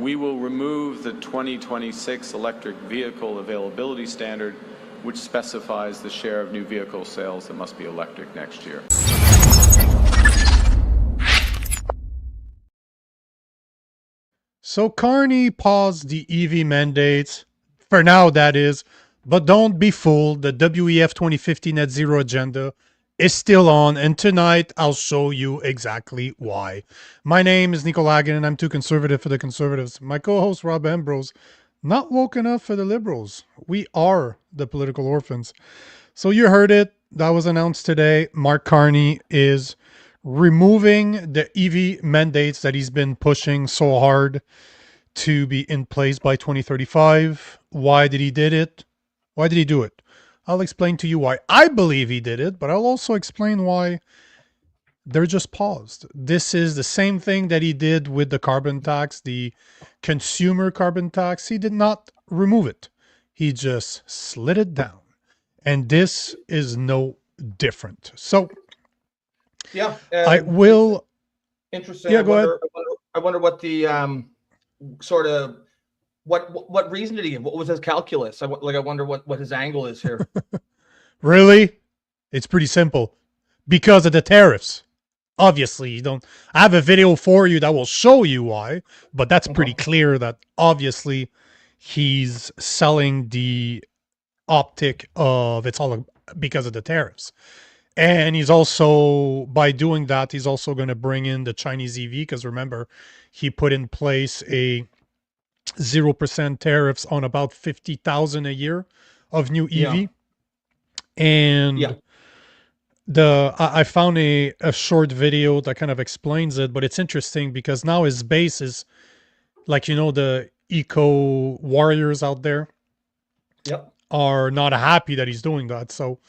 We will remove the 2026 electric vehicle availability standard, which specifies the share of new vehicle sales that must be electric next year. So Carney paused the EV mandates, for now that is, but don't be fooled, the WEF 2050 net zero agenda is still on, and tonight I'll show you exactly why. My name is Nico Lagan, and I'm too conservative for the conservatives. My co-host Rob Ambrose, not woke enough for the liberals. We are the political orphans. So you heard it, that was announced today. Mark Carney is removing the EV mandates that he's been pushing so hard to be in place by 2035. Why did he did it? Why did he do it? I'll explain to you why I believe he did it, but I'll also explain why they're just paused. This is the same thing that he did with the carbon tax, the consumer carbon tax. He did not remove it. He just slid it down. And this is no different. So yeah, I will. Interesting. Yeah, go ahead. I wonder what the sort of what reason did he give? What was his calculus? I wonder what his angle is here. Really? It's pretty simple. Because of the tariffs. Obviously, you don't. I have a video for you that will show you why, but that's pretty clear that obviously he's selling the optic of it's all because of the tariffs. And he's also, by doing that, he's also going to bring in the Chinese EV, because remember, he put in place a 0% tariffs on about 50,000 a year of new EV. Yeah. And yeah. I found a short video that kind of explains it, but it's interesting because now his base is like, you know, the eco warriors out there are not happy that he's doing that. So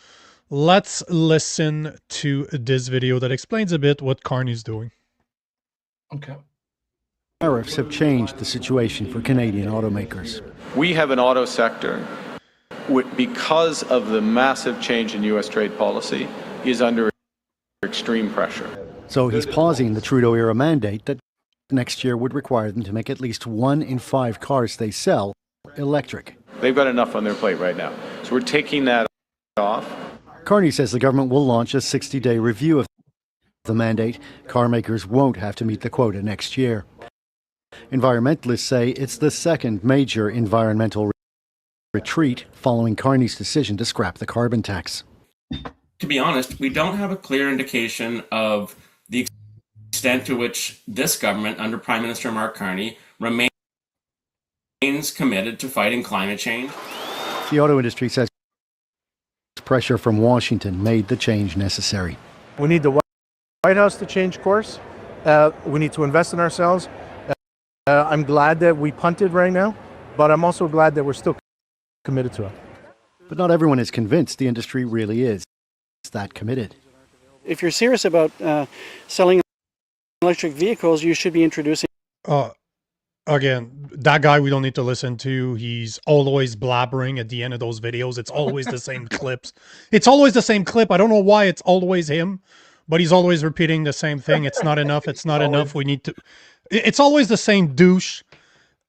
let's listen to this video that explains a bit what Carney's doing. Okay. Tariffs have changed the situation for Canadian automakers. We have an auto sector, because of the massive change in U.S. trade policy, is under extreme pressure. So he's pausing the Trudeau-era mandate that next year would require them to make at least 1 in 5 cars they sell electric. They've got enough on their plate right now. So we're taking that off. Carney says the government will launch a 60-day review of the mandate. Car makers won't have to meet the quota next year. Environmentalists say it's the second major environmental retreat following Carney's decision to scrap the carbon tax. To be honest, we don't have a clear indication of the extent to which this government, under Prime Minister Mark Carney, remains committed to fighting climate change. The auto industry says pressure from Washington made the change necessary. We need the White House to change course. We need to invest in ourselves. I'm glad that we punted right now, but I'm also glad that we're still committed to it. But not everyone is convinced the industry really is that committed. If you're serious about selling electric vehicles, you should be introducing. Again, that guy we don't need to listen to. He's always blabbering at the end of those videos. It's always the same clips. It's always the same clip. I don't know why it's always him, but he's always repeating the same thing. It's not enough. It's not enough. We need to. It's always the same douche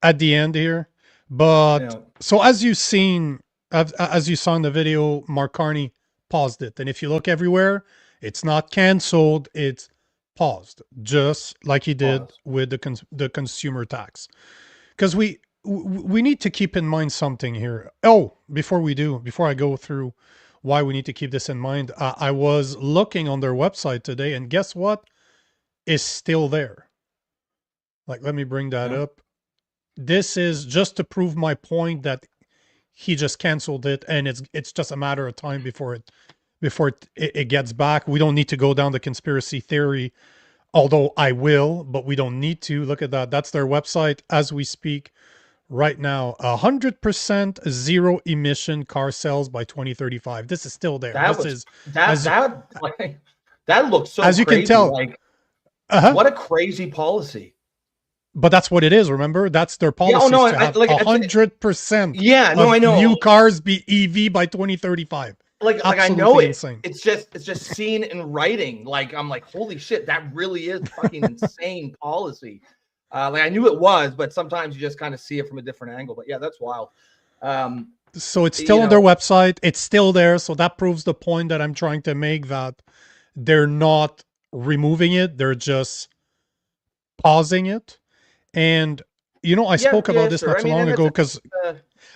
at the end here. But so as you saw in the video, Mark Carney paused it. And if you look everywhere, it's not canceled. It's paused, just like he did with the consumer tax. Because we need to keep in mind something here. Oh, before I go through why we need to keep this in mind, I was looking on their website today, and guess what is still there? Like, let me bring that up. This is just to prove my point that he just canceled it, and it's just a matter of time before it gets back. We don't need to go down the conspiracy theory, although I will, but we don't need to. Look at that. That's their website as we speak right now. 100% zero emission car sales by 2035. This is still there. That looks so as you crazy. Can tell. Like, what a crazy policy. But that's what it is. Remember, that's their policy. Yeah, no, to have 100%. Yeah, no, I know. New cars be EV by 2035. Like I know it. Insane. It's just seen in writing. Like I'm like, holy shit, that really is fucking insane policy. Like I knew it was, but sometimes you just kind of see it from a different angle. But yeah, that's wild. So it's still on their website. It's still there. So that proves the point that I'm trying to make, that they're not removing it. They're just pausing it. And, I spoke about this not so long ago because,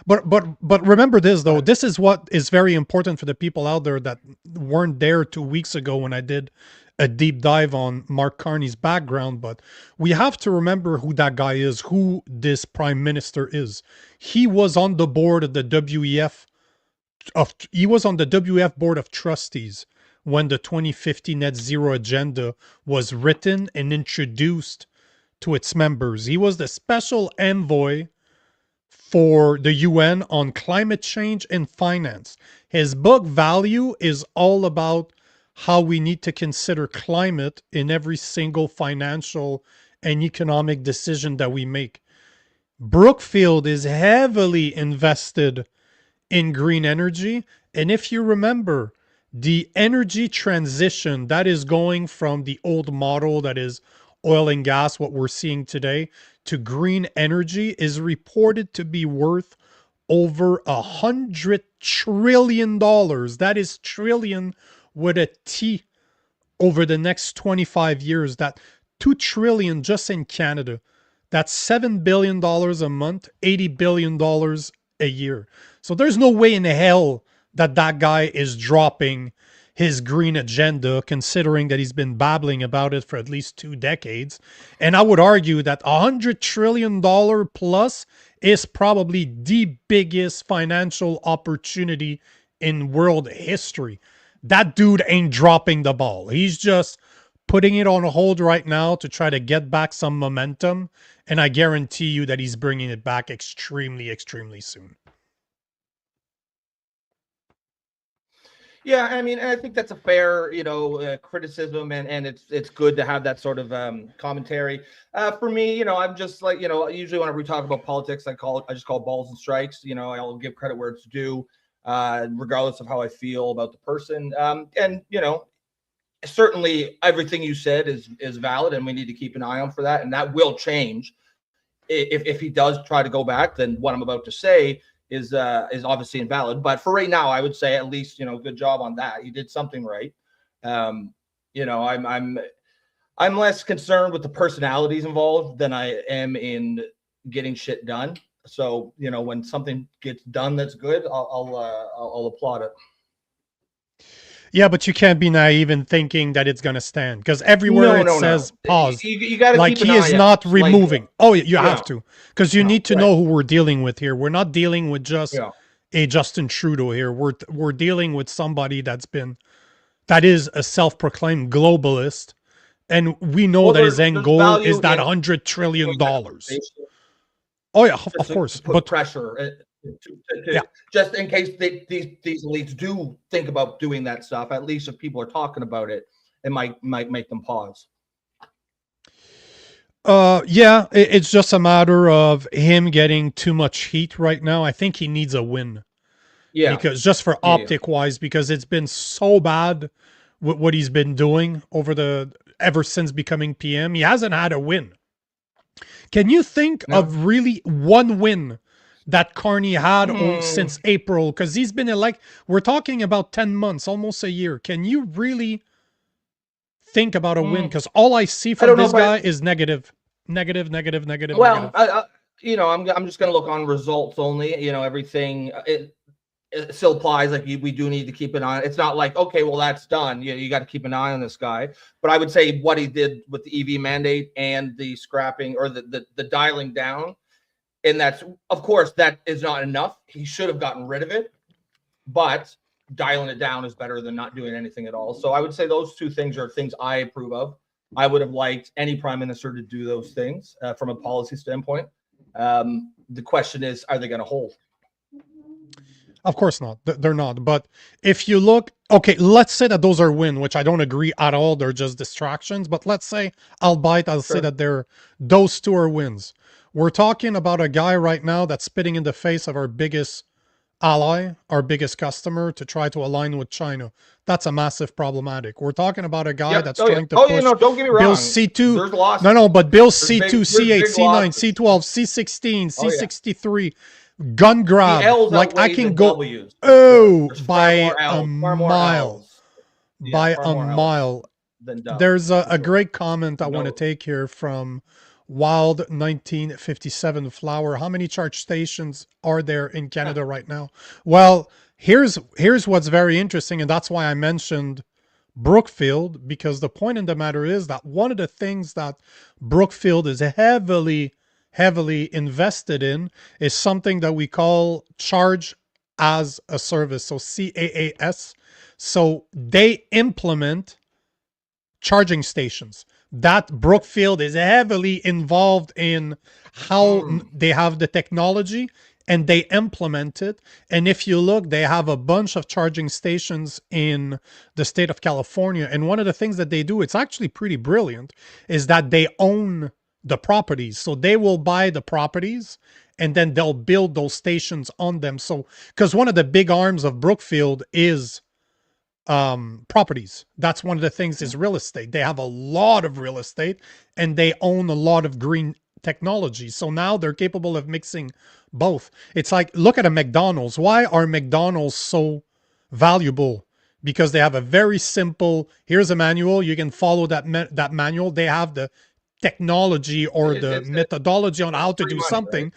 but remember this though, this is what is very important for the people out there that weren't there 2 weeks ago when I did a deep dive on Mark Carney's background. But we have to remember who that guy is, who this prime minister is. He was on the board of the he was on the WEF board of trustees when the 2050 net zero agenda was written and introduced to its members. He was the special envoy for the UN on climate change and finance. His book Value is all about how we need to consider climate in every single financial and economic decision that we make. Brookfield is heavily invested in green energy. And if you remember, the energy transition that is going from the old model that is oil and gas, what we're seeing today, to green energy is reported to be worth over $100 trillion. That is trillion with a T over the next 25 years. That 2 trillion just in Canada. That's $7 billion a month, $80 billion a year. So there's no way in hell that that guy is dropping his green agenda, considering that he's been babbling about it for at least 2 decades. And I would argue that $100 trillion plus is probably the biggest financial opportunity in world history. That dude ain't dropping the ball. He's just putting it on hold right now to try to get back some momentum. And I guarantee you that he's bringing it back extremely, extremely soon. Yeah, I mean, I think that's a fair, criticism, and it's good to have that sort of commentary. For me, I'm just like, usually whenever we talk about politics, I just call it balls and strikes. I'll give credit where it's due, regardless of how I feel about the person. And certainly everything you said is valid, and we need to keep an eye on for that, and that will change if he does try to go back. Then what I'm about to say is obviously invalid. But for right now, I would say at least, good job on that. You did something right. I'm less concerned with the personalities involved than I am in getting shit done. So, when something gets done that's good, I'll applaud it. Yeah, but you can't be naive in thinking that it's going to stand, because everywhere it says pause. You gotta like keep he an is eye not out. removing. You have to, because you need to know who we're dealing with here. We're not dealing with just a Justin Trudeau here. We're dealing with somebody that is a self-proclaimed globalist, and we know that his end goal is that $100 trillion. Oh yeah, of course, but pressure. Just in case these elites do think about doing that stuff, at least if people are talking about it, it might make them pause. It's just a matter of him getting too much heat right now. I think he needs a win. Yeah, because just for optic wise, because it's been so bad with what he's been doing ever since becoming PM. He hasn't had a win. Can you think of really one win that Carney had since April? Because he's been we're talking about 10 months, almost a year. Can you really think about a win? Because all I see from this guy is negative. Well, negative. I'm just going to look on results only. Everything it still applies. Like we do need to keep an eye. It's not like, okay, well, that's done. You got to keep an eye on this guy. But I would say what he did with the EV mandate and the scrapping or the dialing down, and that's, of course, that is not enough. He should have gotten rid of it, but dialing it down is better than not doing anything at all. So I would say those two things are things I approve of. I would have liked any prime minister to do those things from a policy standpoint. The question is, are they going to hold? Of course not. They're not. But if you look, okay, let's say that those are wins, which I don't agree at all. They're just distractions. But let's say I'll say that those two are wins. We're talking about a guy right now that's spitting in the face of our biggest ally, our biggest customer, to try to align with China. That's a massive problematic. We're talking about a guy Yep. that's Oh, yeah. trying to Oh, push no, don't get me Bill wrong. C2. There's losses. No, but Bill There's C2, big- C8, there's big C9, losses. C12, C16, Oh, yeah. C63, gun grab. The L's Like I outweigh can the go W's. oh There's by a far more mile. L's. Yeah, By far a more L's mile. than W's, There's for a sure. great comment I want to No. take here from Wild 1957 Flower. How many charge stations are there in Canada right now? Well, here's what's very interesting, and that's why I mentioned Brookfield, because the point in the matter is that one of the things that Brookfield is heavily invested in is something that we call charge as a service, so CAAS. So they implement charging stations. That Brookfield is heavily involved in how they have the technology and they implement it. And if you look, they have a bunch of charging stations in the state of California. And one of the things that they do, it's actually pretty brilliant, is that they own the properties. So they will buy the properties and then they'll build those stations on them. So, because one of the big arms of Brookfield is properties. That's one of the things is real estate. They have a lot of real estate and they own a lot of green technology. So now they're capable of mixing both. It's like, look at a McDonald's. Why are McDonald's so valuable? Because they have a very simple, here's a manual, you can follow that manual. They have the technology or the methodology on how to do something. Right?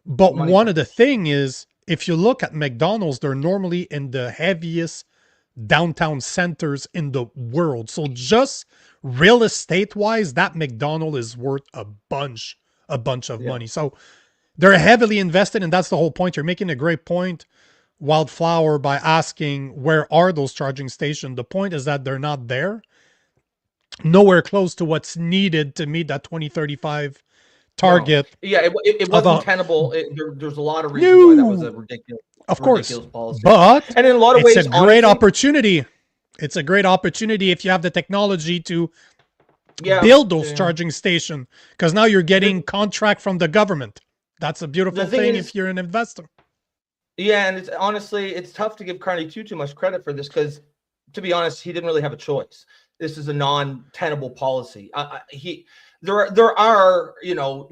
But one of the thing is, if you look at McDonald's, they're normally in the heaviest downtown centers in the world. So just real estate wise, that McDonald's is worth a bunch of money. So they're heavily invested, and that's the whole point. You're making a great point, Wildflower, by asking where are those charging stations. The point is that they're not there, nowhere close to what's needed to meet that 2035 target. No. Yeah, it wasn't tenable. There's a lot of reasons why that was a ridiculous. Of course, policy. But and in a lot of ways, it's a great opportunity. It's a great opportunity if you have the technology to build those charging stations, because now you're getting contract from the government. That's a beautiful thing if you're an investor. Yeah, and it's tough to give Carney too much credit for this, because, to be honest, he didn't really have a choice. This is a non-tenable policy. There are,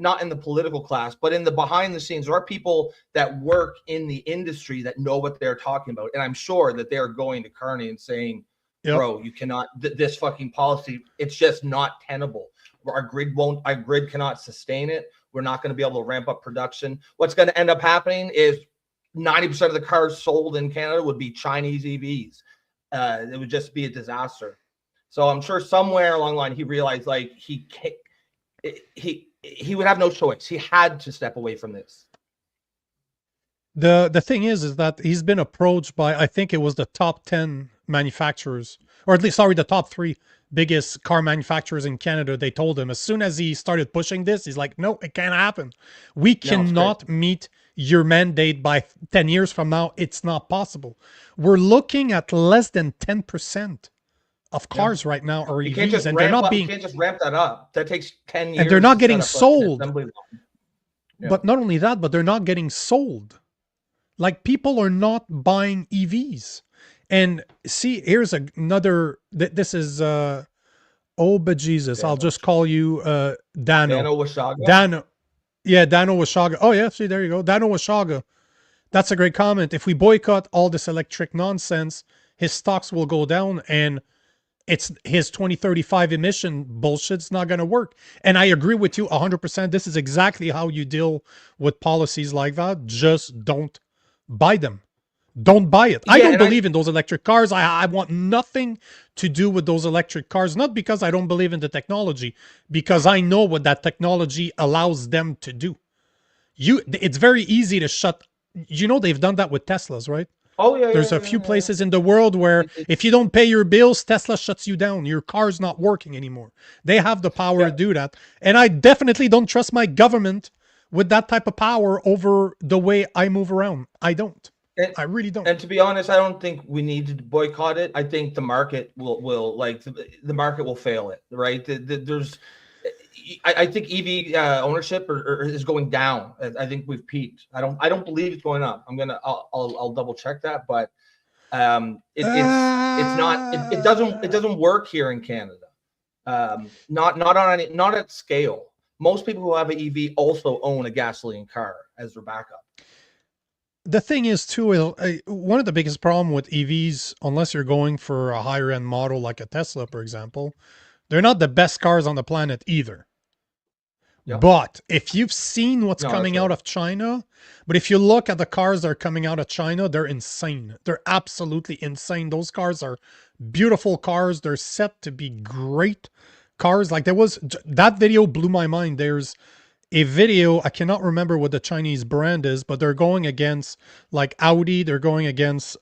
not in the political class, but in the behind the scenes, there are people that work in the industry that know what they're talking about. And I'm sure that they're going to Carney and saying, bro, you cannot, this fucking policy, it's just not tenable. Our grid cannot sustain it. We're not going to be able to ramp up production. What's going to end up happening is 90% of the cars sold in Canada would be Chinese EVs. It would just be a disaster. So I'm sure somewhere along the line, he realized he would have no choice. He had to step away from this. The thing is that he's been approached by, I think it was the top 10 manufacturers, or at least, sorry, the top 3 biggest car manufacturers in Canada. They told him as soon as he started pushing this, he's like, no, it can't happen. We cannot meet your mandate by 10 years from now. It's not possible. We're looking at less than 10% of cars right now are EVs, and they're not being. You can't just ramp that up. That takes 10 years. And they're not getting sold. Yeah. But not only that, but they're not getting sold. Like, people are not buying EVs. And see, here's another. This is oh, but Jesus, I'll just call you Dano. Dano Washaga. Dano. Yeah, Dano Washaga. Oh yeah, see, there you go. Dano Washaga. That's a great comment. If we boycott all this electric nonsense, his stocks will go down, and it's his 2035 emission bullshit's not going to work. And I agree with you 100%. This is exactly how you deal with policies like that. Just don't buy them. Don't buy it. I don't believe in those electric cars. I want nothing to do with those electric cars, not because I don't believe in the technology, because I know what that technology allows them to do. It's very easy to shut. They've done that with Teslas, right? Oh yeah. There's a few places in the world where if you don't pay your bills, Tesla shuts you down. Your car's not working anymore. They have the power to do that. And I definitely don't trust my government with that type of power over the way I move around. I don't. I really don't. And to be honest, I don't think we need to boycott it. I think the market will the market will fail it, right? I think EV ownership is going down. I think we've peaked. I don't believe it's going up. I'll double check that, but it's not. It doesn't work here in Canada. Not at scale. Most people who have an EV also own a gasoline car as their backup. The thing is too, one of the biggest problem with EVs, unless you're going for a higher end model like a Tesla, for example, they're not the best cars on the planet either. Yeah. But if you've seen what's No, coming that's out right. of China, but if you look at the cars that are coming out of China, they're insane. They're absolutely insane. Those cars are beautiful cars. They're set to be great cars. Like that video blew my mind. There's a video, I cannot remember what the Chinese brand is, but they're going against like Audi, they're going against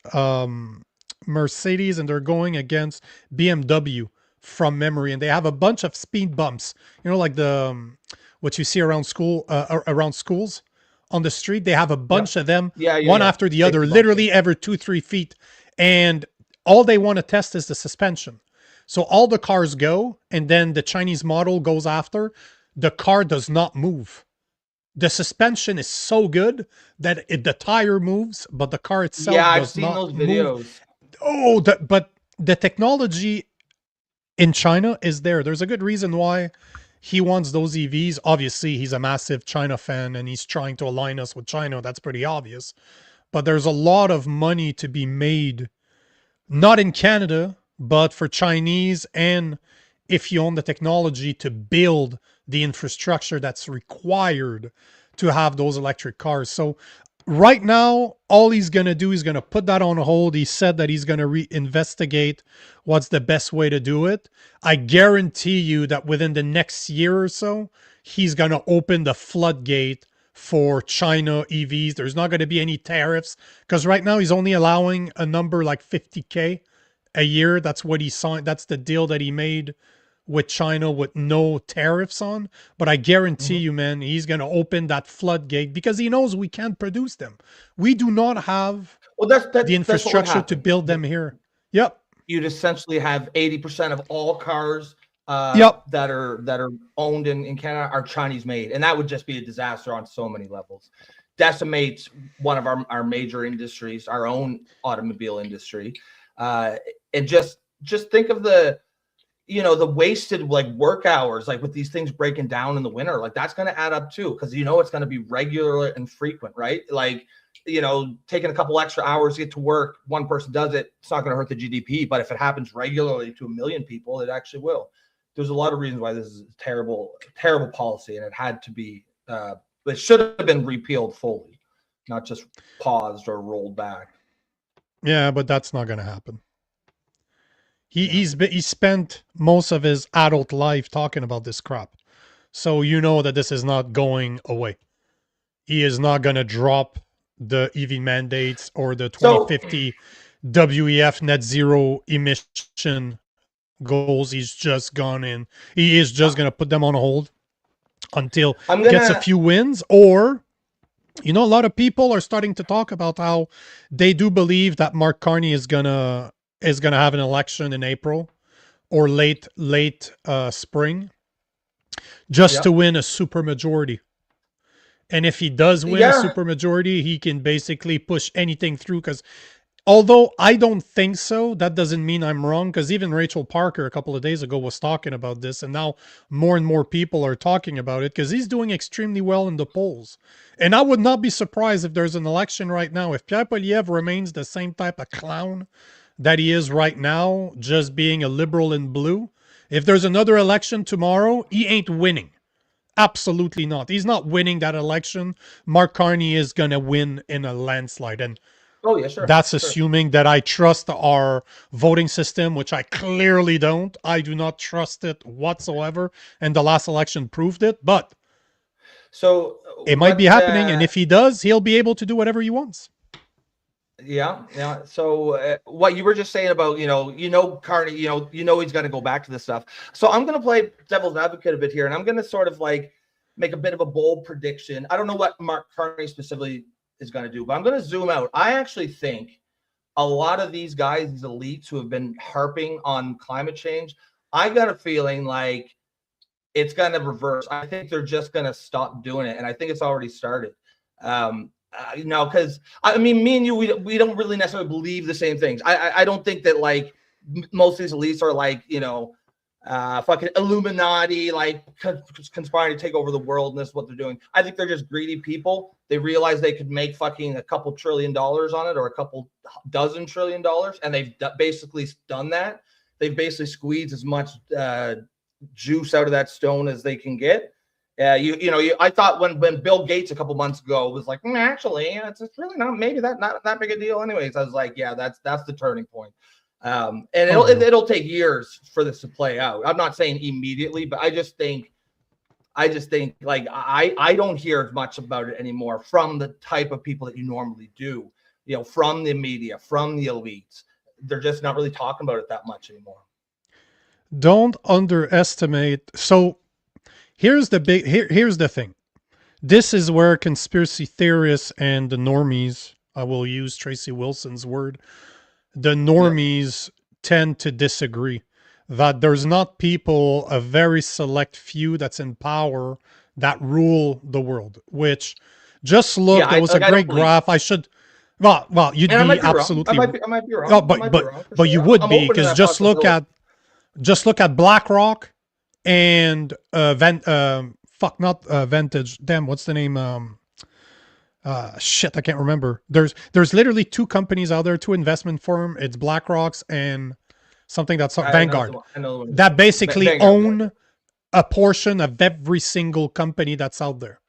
Mercedes, and they're going against BMW from memory, and they have a bunch of speed bumps, like the what you see around around schools on the street. They have a bunch of them, one after the other, literally every 2-3 feet, and all they want to test is the suspension. So all the cars go, and then the Chinese model goes after. The car does not move. The suspension is so good that the tire moves, but the car itself does not move. I've seen those videos. Oh, but the technology in China is there. There's a good reason why he wants those EVs. Obviously, he's a massive China fan, and he's trying to align us with China. That's pretty obvious. But there's a lot of money to be made, not in Canada, but for Chinese, and if you own the technology to build the infrastructure that's required to have those electric cars. So right now, all he's going to do is going to put that on hold. He said that he's going to reinvestigate what's the best way to do it. I guarantee you that within the next year or so, he's going to open the floodgate for China EVs. There's not going to be any tariffs, because right now he's only allowing a number like 50K a year. That's what he signed. That's the deal that he made with China with no tariffs on. But I guarantee you, man, he's going to open that floodgate because he knows we can't produce them. We do not have the infrastructure to build them here. Yep. You'd essentially have 80% of all cars that are owned in Canada are Chinese made. And that would just be a disaster on so many levels. Decimates one of our major industries, our own automobile industry. And just think of the wasted wasted hours, like with these things breaking down in the winter, like that's going to add up too. Cause it's going to be regular and frequent, right? Like, taking a couple extra hours to get to work, one person does it, it's not going to hurt the GDP. But if it happens regularly to 1 million people, it actually will. There's a lot of reasons why this is terrible policy. And it had to be, it should have been repealed fully, not just paused or rolled back. Yeah, but that's not going to happen. He spent most of his adult life talking about this crap. So that this is not going away. He is not going to drop the EV mandates or the 2050 WEF net zero emission goals. He's just gone in. He is just going to put them on hold until he gets a few wins. Or, a lot of people are starting to talk about how they do believe that Mark Carney is going to have an election in April or late spring just to win a super majority. And if he does win a super majority, he can basically push anything through. Because although I don't think so, that doesn't mean I'm wrong. Because even Rachel Parker a couple of days ago was talking about this. And now more and more people are talking about it because he's doing extremely well in the polls. And I would not be surprised if there's an election right now. If Pierre Poilievre remains the same type of clown that he is right now, just being a liberal in blue, if there's another election tomorrow, he ain't winning. Absolutely not. He's not winning that election. Mark Carney is going to win in a landslide. And that's assuming that I trust our voting system, which I clearly don't. I do not trust it whatsoever. And the last election proved it. But it might be happening. And if he does, he'll be able to do whatever he wants. Yeah. So what you were just saying about, Carney, he's going to go back to this stuff. So I'm going to play devil's advocate a bit here, and I'm going to sort of make a bit of a bold prediction. I don't know what Mark Carney specifically is going to do, but I'm going to zoom out. I actually think a lot of these guys, these elites who have been harping on climate change, I got a feeling like it's going to reverse. I think they're just going to stop doing it, and I think it's already started. You know, because I mean, me and you, we don't really necessarily believe the same things. I don't think that like most of these elites are like, you know, fucking Illuminati, like conspiring to take over the world, and this is what they're doing. I think they're just greedy people. They realize they could make fucking a couple $1 trillion on it, or a couple dozen $1 trillion, and they've basically done that. They've basically squeezed as much juice out of that stone as they can get. I thought when Bill Gates a couple months ago was like, actually, it's really not that big a deal anyways. I was like, yeah, that's the turning point. And it'll take years for this to play out. I'm not saying immediately, but I just think like I don't hear as much about it anymore from the type of people that you normally do, you know, from the media, from the elites. They're just not really talking about it that much anymore. Don't underestimate. So here's the thing. This is where conspiracy theorists and the normies, I will use Tracy Wilson's word, the normies tend to disagree. That there's not people, a very select few that's in power that rule the world. Which, just look, there was a great graph. I should, well, you'd be absolutely. I might be wrong. No, but you would be, because just look at BlackRock and Vantage. Damn, what's the name? Shit, I can't remember. There's literally two companies out there, two investment firm. It's BlackRock's and something that's Vanguard. That basically own a portion of every single company that's out there.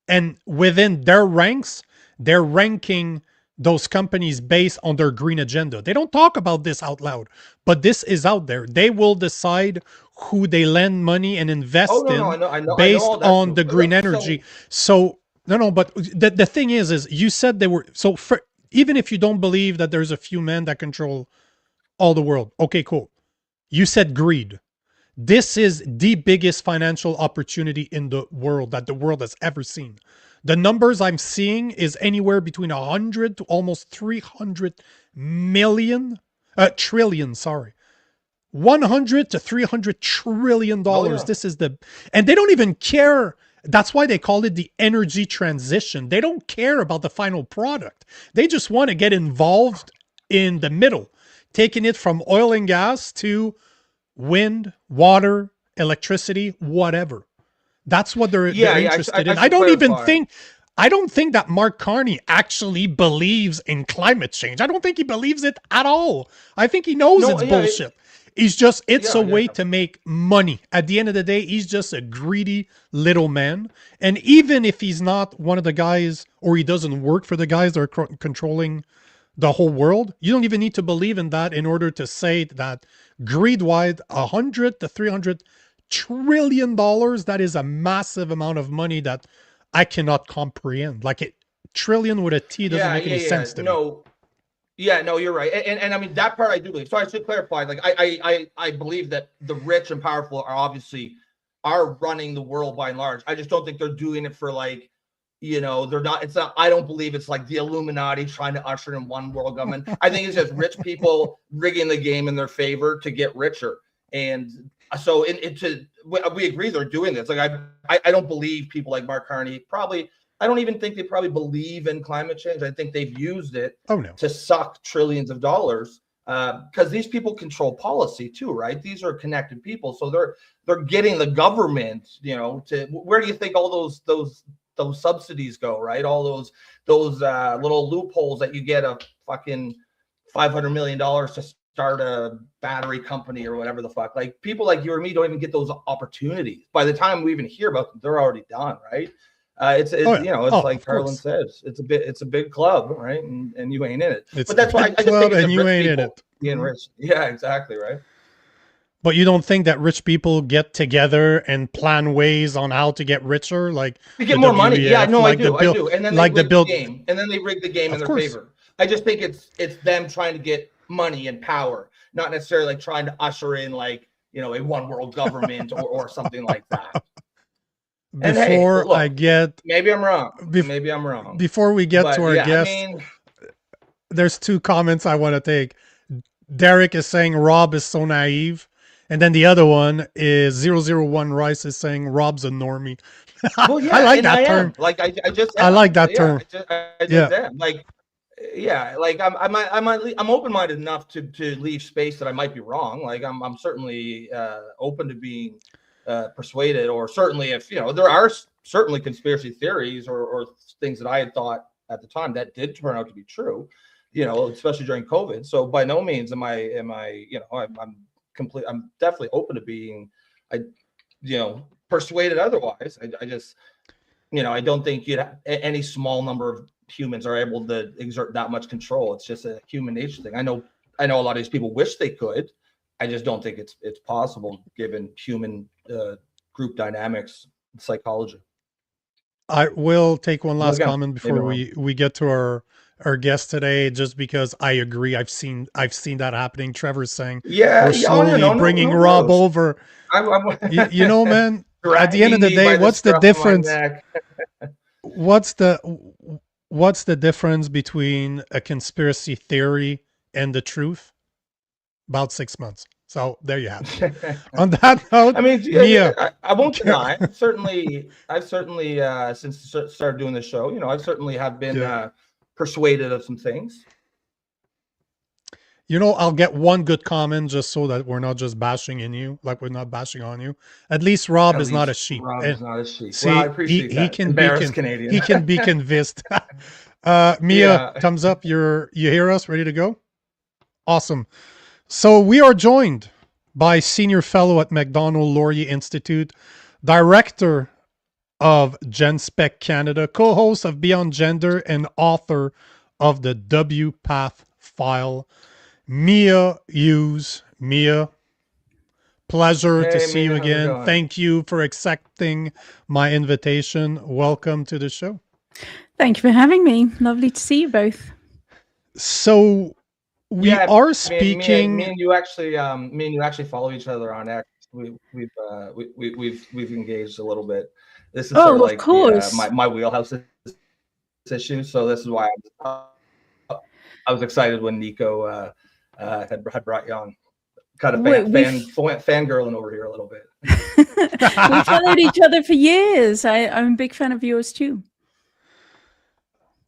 And within their ranks, they're ranking those companies based on their green agenda. They don't talk about this out loud, but this is out there. They will decide who they lend money and invest based on the green energy. So but the thing is you said they were, so for, even if you don't believe that there's a few men that control all the world, okay, cool. You said greed. This is the biggest financial opportunity in the world that the world has ever seen. The numbers I'm seeing is anywhere between 100 to almost 300 trillion, sorry. 100 to 300 trillion dollars. This is and they don't even care. That's why they call it the energy transition. They don't care about the final product. They just want to get involved in the middle, taking it from oil and gas to wind, water, electricity, whatever. That's what they're interested in. I don't think that Mark Carney actually believes in climate change. I don't think he believes it at all. I think he knows it's bullshit. He's just, it's a way to make money. At the end of the day, he's just a greedy little man. And even if he's not one of the guys, or he doesn't work for the guys that are controlling the whole world, you don't even need to believe in that in order to say that greed-wide, 100 to 300 trillion dollars, that is a massive amount of money that I cannot comprehend. Like, a trillion with a T doesn't make any sense to me. Yeah, no, you're right. And I mean, that part I do believe. So I should clarify, like, I believe that the rich and powerful are running the world by and large. I just don't think they're doing it for, like, you know, I don't believe it's like the Illuminati trying to usher in one world government. I think it's just rich people rigging the game in their favor to get richer. And so we agree they're doing this. Like, I don't believe people like Mark Carney I don't even think they probably believe in climate change. I think they've used it to suck trillions of dollars, because these people control policy too, right? These are connected people, so they're getting the government, you know, to where do you think all those subsidies go, right? All those little loopholes that you get a fucking $500 million to start a battery company or whatever the fuck. Like, people like you or me don't even get those opportunities. By the time we even hear about them, they're already done, right? It's like Carlin says, it's a big club, right? And you ain't in it. But that's why I just think it's you ain't in it. Being rich. Yeah, exactly, right. But you don't think that rich people get together and plan ways on how to get richer, like to get more money? Yeah, no, I do. And then they rig the game, and then they rig the game in their favor. I just think it's them trying to get money and power, not necessarily like trying to usher in, like, you know, a one world government or something like that. Before I get, maybe I'm wrong. Maybe I'm wrong. Before we get to our guest, there's two comments I want to take. Derek is saying Rob is so naive, And then the other one is 001 Rice is saying Rob's a normie. Well, yeah, I like and that I term. am. Like I just I am. like that Yeah, term. I Yeah. just am. Like, yeah, like I'm open-minded enough to leave space that I might be wrong. Like I'm certainly open to being persuaded, or certainly if there are certainly conspiracy theories or things that I had thought at the time that did turn out to be true, especially during COVID. So by no means am I I'm definitely open to being persuaded otherwise. I just I don't think any small number of humans are able to exert that much control. It's just a human nature thing. I know a lot of these people wish they could. I just don't think it's possible given human group dynamics and psychology. I will take one last Again, comment before we get to our guest today, just because I agree. I've seen that happening. Trevor's saying we're slowly bringing Rob over. You know, man, at the end of the day, what's the difference? What's the difference between a conspiracy theory and the truth? About 6 months. So there you have it. On that note, I mean, Mia, I won't deny. I've certainly since started doing the show, I've certainly have been persuaded of some things. I'll get one good comment just so that we're not just bashing in you, like we're not bashing on you. At least Rob is not a sheep. Rob is not a sheep. See, well, I appreciate he that. can Embarrassed Canadian. He can be convinced. Mia, thumbs up. You hear us? Ready to go? Awesome. So we are joined by Senior Fellow at Macdonald Laurier Institute, Director of Genspect Canada, co-host of Beyond Gender, and author of the WPATH file, Mia Hughes. Mia, pleasure to see you again. Thank you for accepting my invitation. Welcome to the show. Thank you for having me. Lovely to see you both. So we are speaking. Me and you actually follow each other on X. We've engaged a little bit. This is sort of like my wheelhouse issue. So this is why I was excited when Nico had brought you on. Kind of fangirling over here a little bit. We followed each other for years. I'm a big fan of yours too.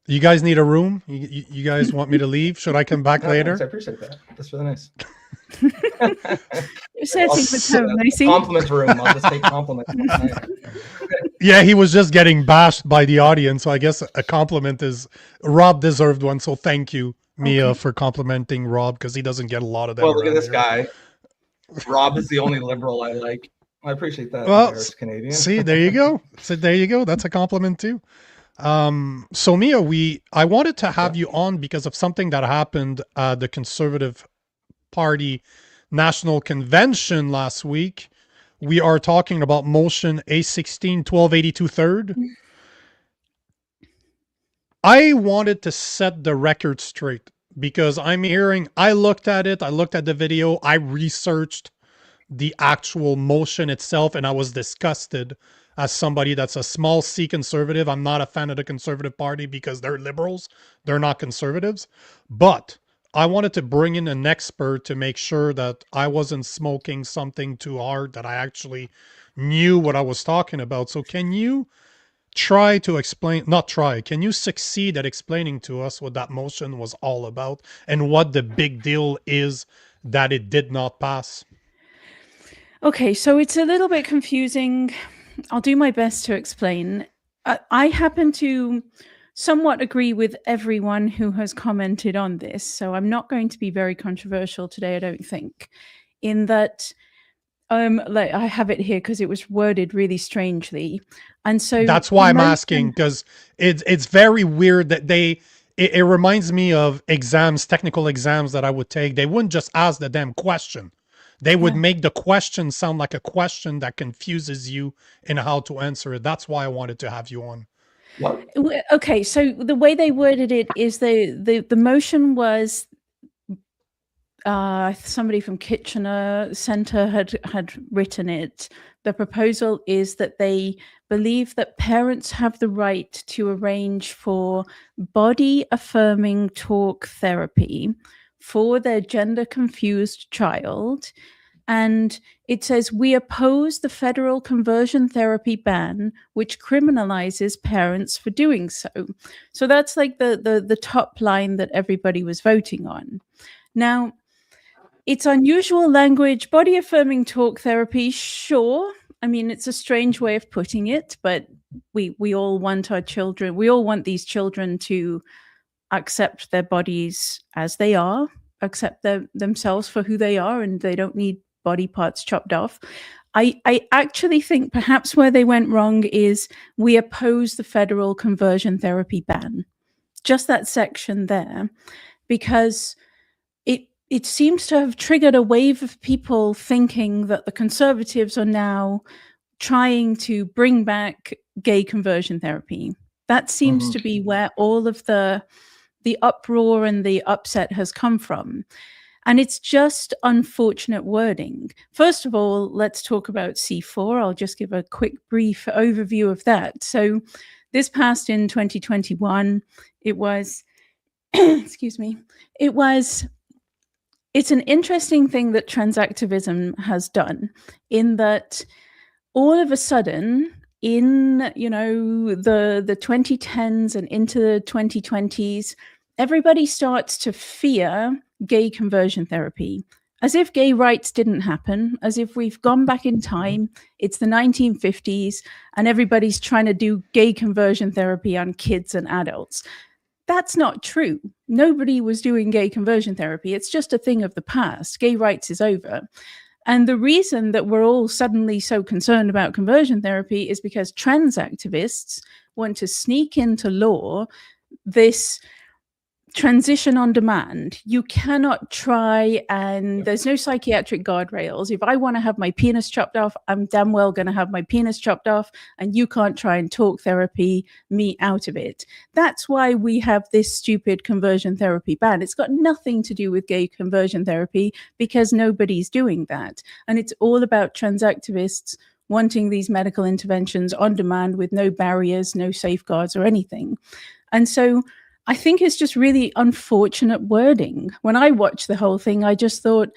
You guys need a room? You guys want me to leave? Should I come back later? Thanks, I appreciate that. That's really nice. You're setting the tone, I see. Compliment room. I'll just take compliments. Yeah, he was just getting bashed by the audience, so I guess a compliment is Rob deserved one. So thank you, Mia, for complimenting Rob, because he doesn't get a lot of them. Well, look at this guy. Rob is the only liberal I like. I appreciate that. Well, Canadian. See, there you go. So there you go. That's a compliment too. So Mia, I wanted to have you on because of something that happened at the Conservative Party National Convention last week. We are talking about Motion A-16-1282 third. I wanted to set the record straight because I looked at it, I looked at the video, I researched the actual motion itself, and I was disgusted. As somebody that's a small C conservative, I'm not a fan of the Conservative Party because they're liberals. They're not conservatives. But I wanted to bring in an expert to make sure that I wasn't smoking something too hard, that I actually knew what I was talking about. So can you try to explain, can you succeed at explaining to us what that motion was all about and what the big deal is that it did not pass? Okay, so it's a little bit confusing. I'll do my best to explain. I happen to somewhat agree with everyone who has commented on this, so I'm not going to be very controversial today, I don't think, in that I have it here because it was worded really strangely. And so that's why I'm asking, because it's very weird that it reminds me of technical exams that I would take. They wouldn't just ask the damn question. They would make the question sound like a question that confuses you in how to answer it. That's why I wanted to have you on. Okay, so the way they worded it is the motion was somebody from Kitchener Centre had written it. The proposal is that they believe that parents have the right to arrange for body-affirming talk therapy for their gender-confused child And it says, we oppose the federal conversion therapy ban, which criminalizes parents for doing so. So that's like the top line that everybody was voting on. Now, it's unusual language, body affirming talk therapy, sure. I mean, it's a strange way of putting it, but we all want our children, we all want these children to accept their bodies as they are, accept themselves for who they are, and they don't need body parts chopped off. I actually think perhaps where they went wrong is we oppose the federal conversion therapy ban. Just that section there, because it seems to have triggered a wave of people thinking that the Conservatives are now trying to bring back gay conversion therapy. That seems to be where all of the uproar and the upset has come from. And it's just unfortunate wording. First of all, let's talk about C4. I'll just give a quick brief overview of that. So this passed in 2021. It was, excuse me, it's an interesting thing that transactivism has done, in that all of a sudden, in the 2010s and into the 2020s, everybody starts to fear gay conversion therapy, as if gay rights didn't happen, as if we've gone back in time, it's the 1950s, and everybody's trying to do gay conversion therapy on kids and adults. That's not true. Nobody was doing gay conversion therapy. It's just a thing of the past. Gay rights is over. And the reason that we're all suddenly so concerned about conversion therapy is because trans activists want to sneak into law this transition on demand. You cannot try, and there's no psychiatric guardrails. If I want to have my penis chopped off, I'm damn well going to have my penis chopped off, and you can't try and talk therapy me out of it. That's why we have this stupid conversion therapy ban. It's got nothing to do with gay conversion therapy, because nobody's doing that. And it's all about trans activists wanting these medical interventions on demand with no barriers, no safeguards or anything. And so I think it's just really unfortunate wording. When I watched the whole thing, I just thought,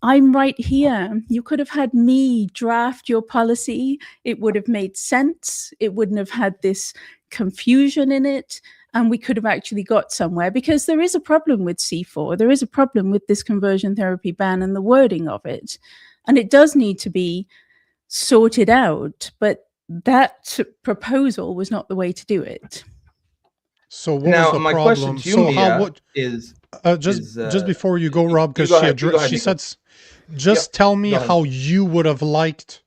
I'm right here. You could have had me draft your policy. It would have made sense. It wouldn't have had this confusion in it. And we could have actually got somewhere, because there is a problem with C4. There is a problem with this conversion therapy ban and the wording of it. And it does need to be sorted out. But that proposal was not the way to do it. So what Now, was the my problem? question to you, So Mia, is just before you go, Rob, because go ahead, she go ahead, she Nico. said, just tell me go ahead. how you would have liked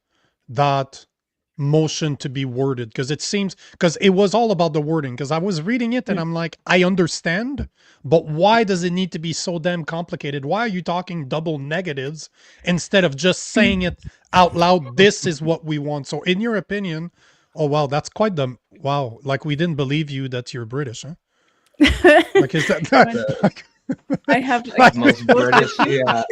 that motion to be worded, because it seems, because it was all about the wording, because I was reading it and I'm like, I understand, but why does it need to be so damn complicated? Why are you talking double negatives instead of just saying it out loud? This is what we want. So in your opinion, oh wow, that's quite the wow, like we didn't believe you that you're British, huh? Like, is that like, I have like, Most British, yeah,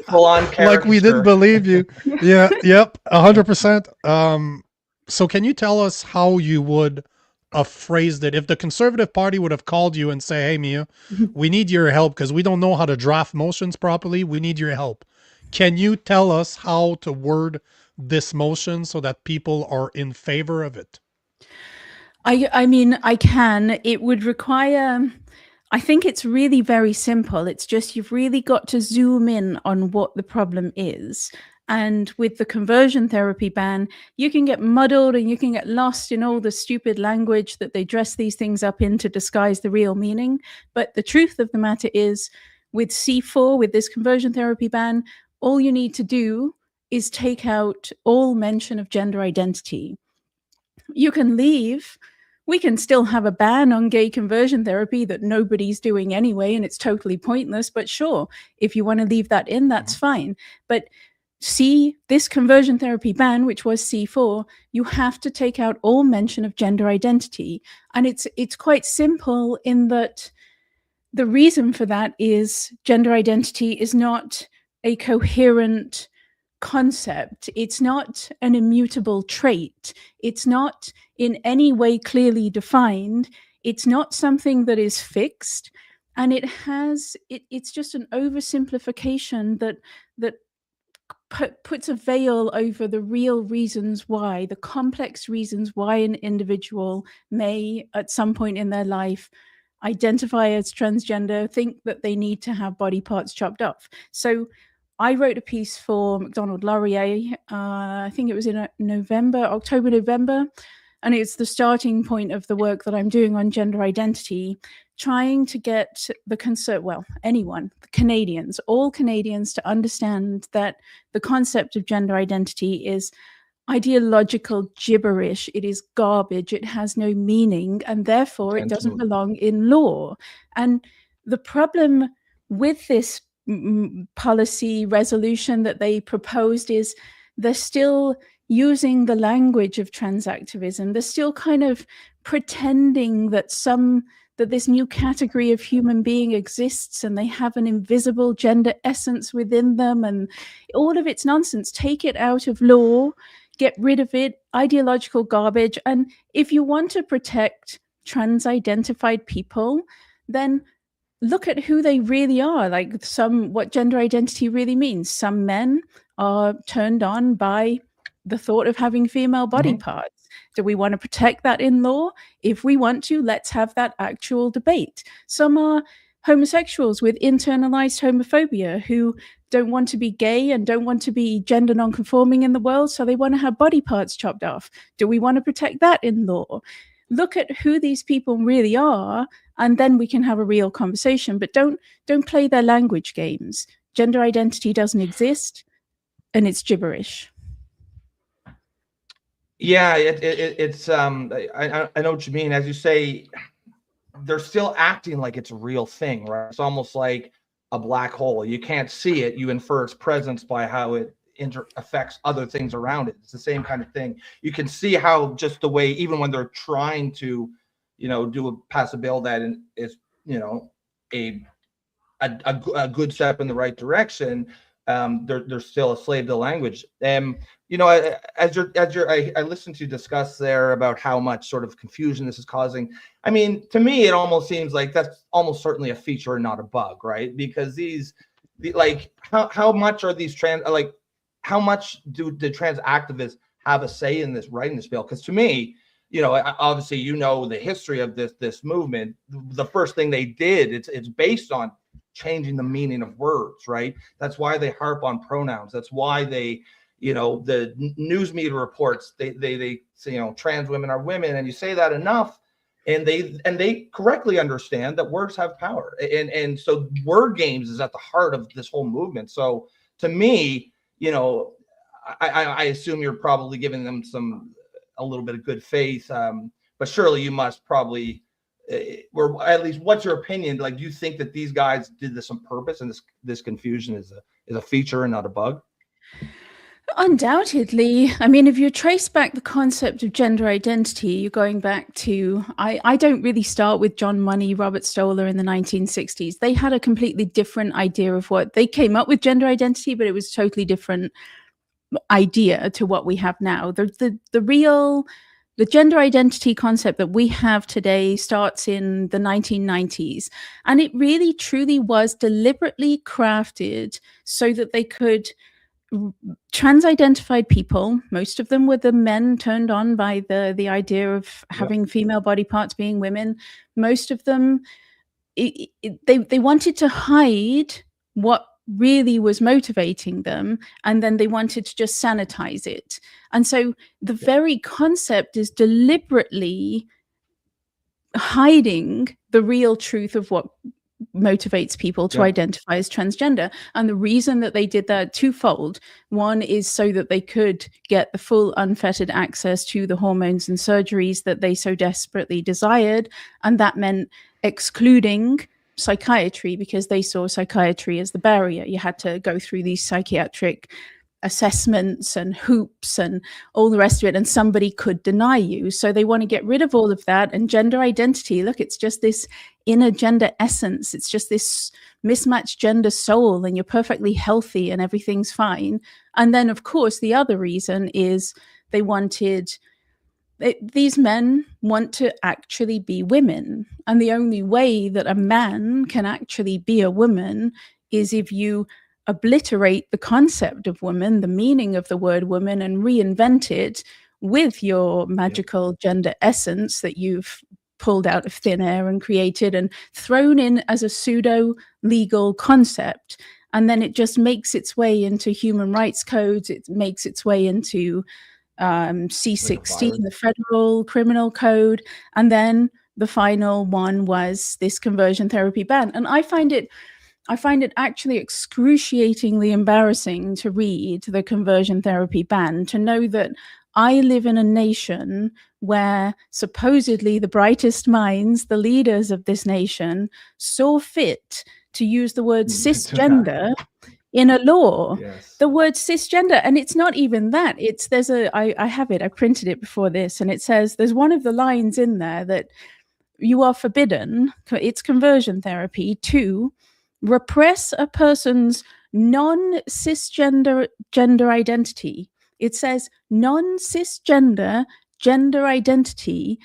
full on character. like we didn't believe you. Yeah, yep, 100%. So can you tell us how you would have phrased it if the Conservative Party would have called you and say, hey Mia, we need your help because we don't know how to draft motions properly, we need your help. Can you tell us how to word this motion so that people are in favor of it? I mean, I can. It would require, I think it's really very simple. It's just you've really got to zoom in on what the problem is. And with the conversion therapy ban, you can get muddled and you can get lost in all the stupid language that they dress these things up in to disguise the real meaning. But the truth of the matter is, with C4, with this conversion therapy ban, all you need to do is take out all mention of gender identity. You can leave. We can still have a ban on gay conversion therapy that nobody's doing anyway, and it's totally pointless. But sure, if you want to leave that in, that's fine. But see, this conversion therapy ban, which was C4, you have to take out all mention of gender identity. And it's quite simple in that the reason for that is gender identity is not a coherent concept. It's not an immutable trait. It's not in any way clearly defined. It's not something that is fixed. And it's just an oversimplification that puts a veil over the real reasons why, the complex reasons why an individual may, at some point in their life, identify as transgender, think that they need to have body parts chopped off. So I wrote a piece for Macdonald Laurier, I think it was in October, November, and it's the starting point of the work that I'm doing on gender identity, trying to get anyone, Canadians, all Canadians, to understand that the concept of gender identity is ideological gibberish. It is garbage. It has no meaning, and therefore it doesn't belong in law. And the problem with this policy resolution that they proposed is they're still using the language of trans activism. They're still kind of pretending that this new category of human being exists and they have an invisible gender essence within them, and all of it's nonsense. Take it out of law, get rid of it, ideological garbage. And if you want to protect trans-identified people, then look at who they really are, like what gender identity really means. Some men are turned on by the thought of having female body parts. Do we want to protect that in law? If we want to, let's have that actual debate. Some are homosexuals with internalized homophobia who don't want to be gay and don't want to be gender non-conforming in the world, so they want to have body parts chopped off. Do we want to protect that in law? Look at who these people really are, and then we can have a real conversation. But don't play their language games. Gender identity doesn't exist, and it's gibberish. Yeah, it's I know what you mean. As you say, they're still acting like it's a real thing, right? It's almost like a black hole. You can't see it. You infer its presence by how it affects other things around it. It's the same kind of thing. You can see how just the way, even when they're trying to, pass a bill that is, a good step in the right direction, they're still a slave to the language. I listened to you discuss there about how much sort of confusion this is causing. I mean, to me, it almost seems like that's almost certainly a feature and not a bug, right? Because how much are these how much do the trans activists have a say in this, writing this bill? Because to me, obviously, the history of this movement. The first thing they did, it's based on changing the meaning of words, right? That's why they harp on pronouns. That's why they, the news media reports, they say, trans women are women, and you say that enough, and they correctly understand that words have power, and so word games is at the heart of this whole movement. So to me, I assume you're probably giving them a little bit of good faith, but surely you must probably, or at least, what's your opinion? Like, do you think that these guys did this on purpose, and this confusion is a feature and not a bug? Undoubtedly. I mean, if you trace back the concept of gender identity, you're going back to, I don't really start with John Money, Robert Stoller in the 1960s. They had a completely different idea of what they came up with gender identity, but it was a totally different idea to what we have now. The gender identity concept that we have today starts in the 1990s, and it really truly was deliberately crafted so that they could, trans-identified people, most of them were the men turned on by the idea of having female body parts being women. Most of them, they wanted to hide what really was motivating them, and then they wanted to just sanitize it. And so the very concept is deliberately hiding the real truth of what motivates people to identify as transgender. And the reason that they did that, twofold. One is so that they could get the full unfettered access to the hormones and surgeries that they so desperately desired, and that meant excluding psychiatry, because they saw psychiatry as the barrier. You had to go through these psychiatric assessments and hoops and all the rest of it, and somebody could deny you. So they want to get rid of all of that. And gender identity, look, it's just this inner gender essence. It's just this mismatched gender soul, and you're perfectly healthy and everything's fine. And then, of course, the other reason is they wanted, these men want to actually be women. And the only way that a man can actually be a woman is if you obliterate the concept of woman, the meaning of the word woman, and reinvent it with your magical gender essence that you've pulled out of thin air and created and thrown in as a pseudo legal concept. And then it just makes its way into human rights codes. It makes its way into C-16, the federal criminal code. And then the final one was this conversion therapy ban. And I find it actually excruciatingly embarrassing to read the conversion therapy ban, to know that I live in a nation where supposedly the brightest minds, the leaders of this nation, saw fit to use the word cisgender in a law. Yes. The word cisgender, and it's not even that. I have it, I printed it before this, and it says, there's one of the lines in there that you are forbidden, it's conversion therapy, to repress a person's non-cisgender gender identity. It says non-cisgender gender identity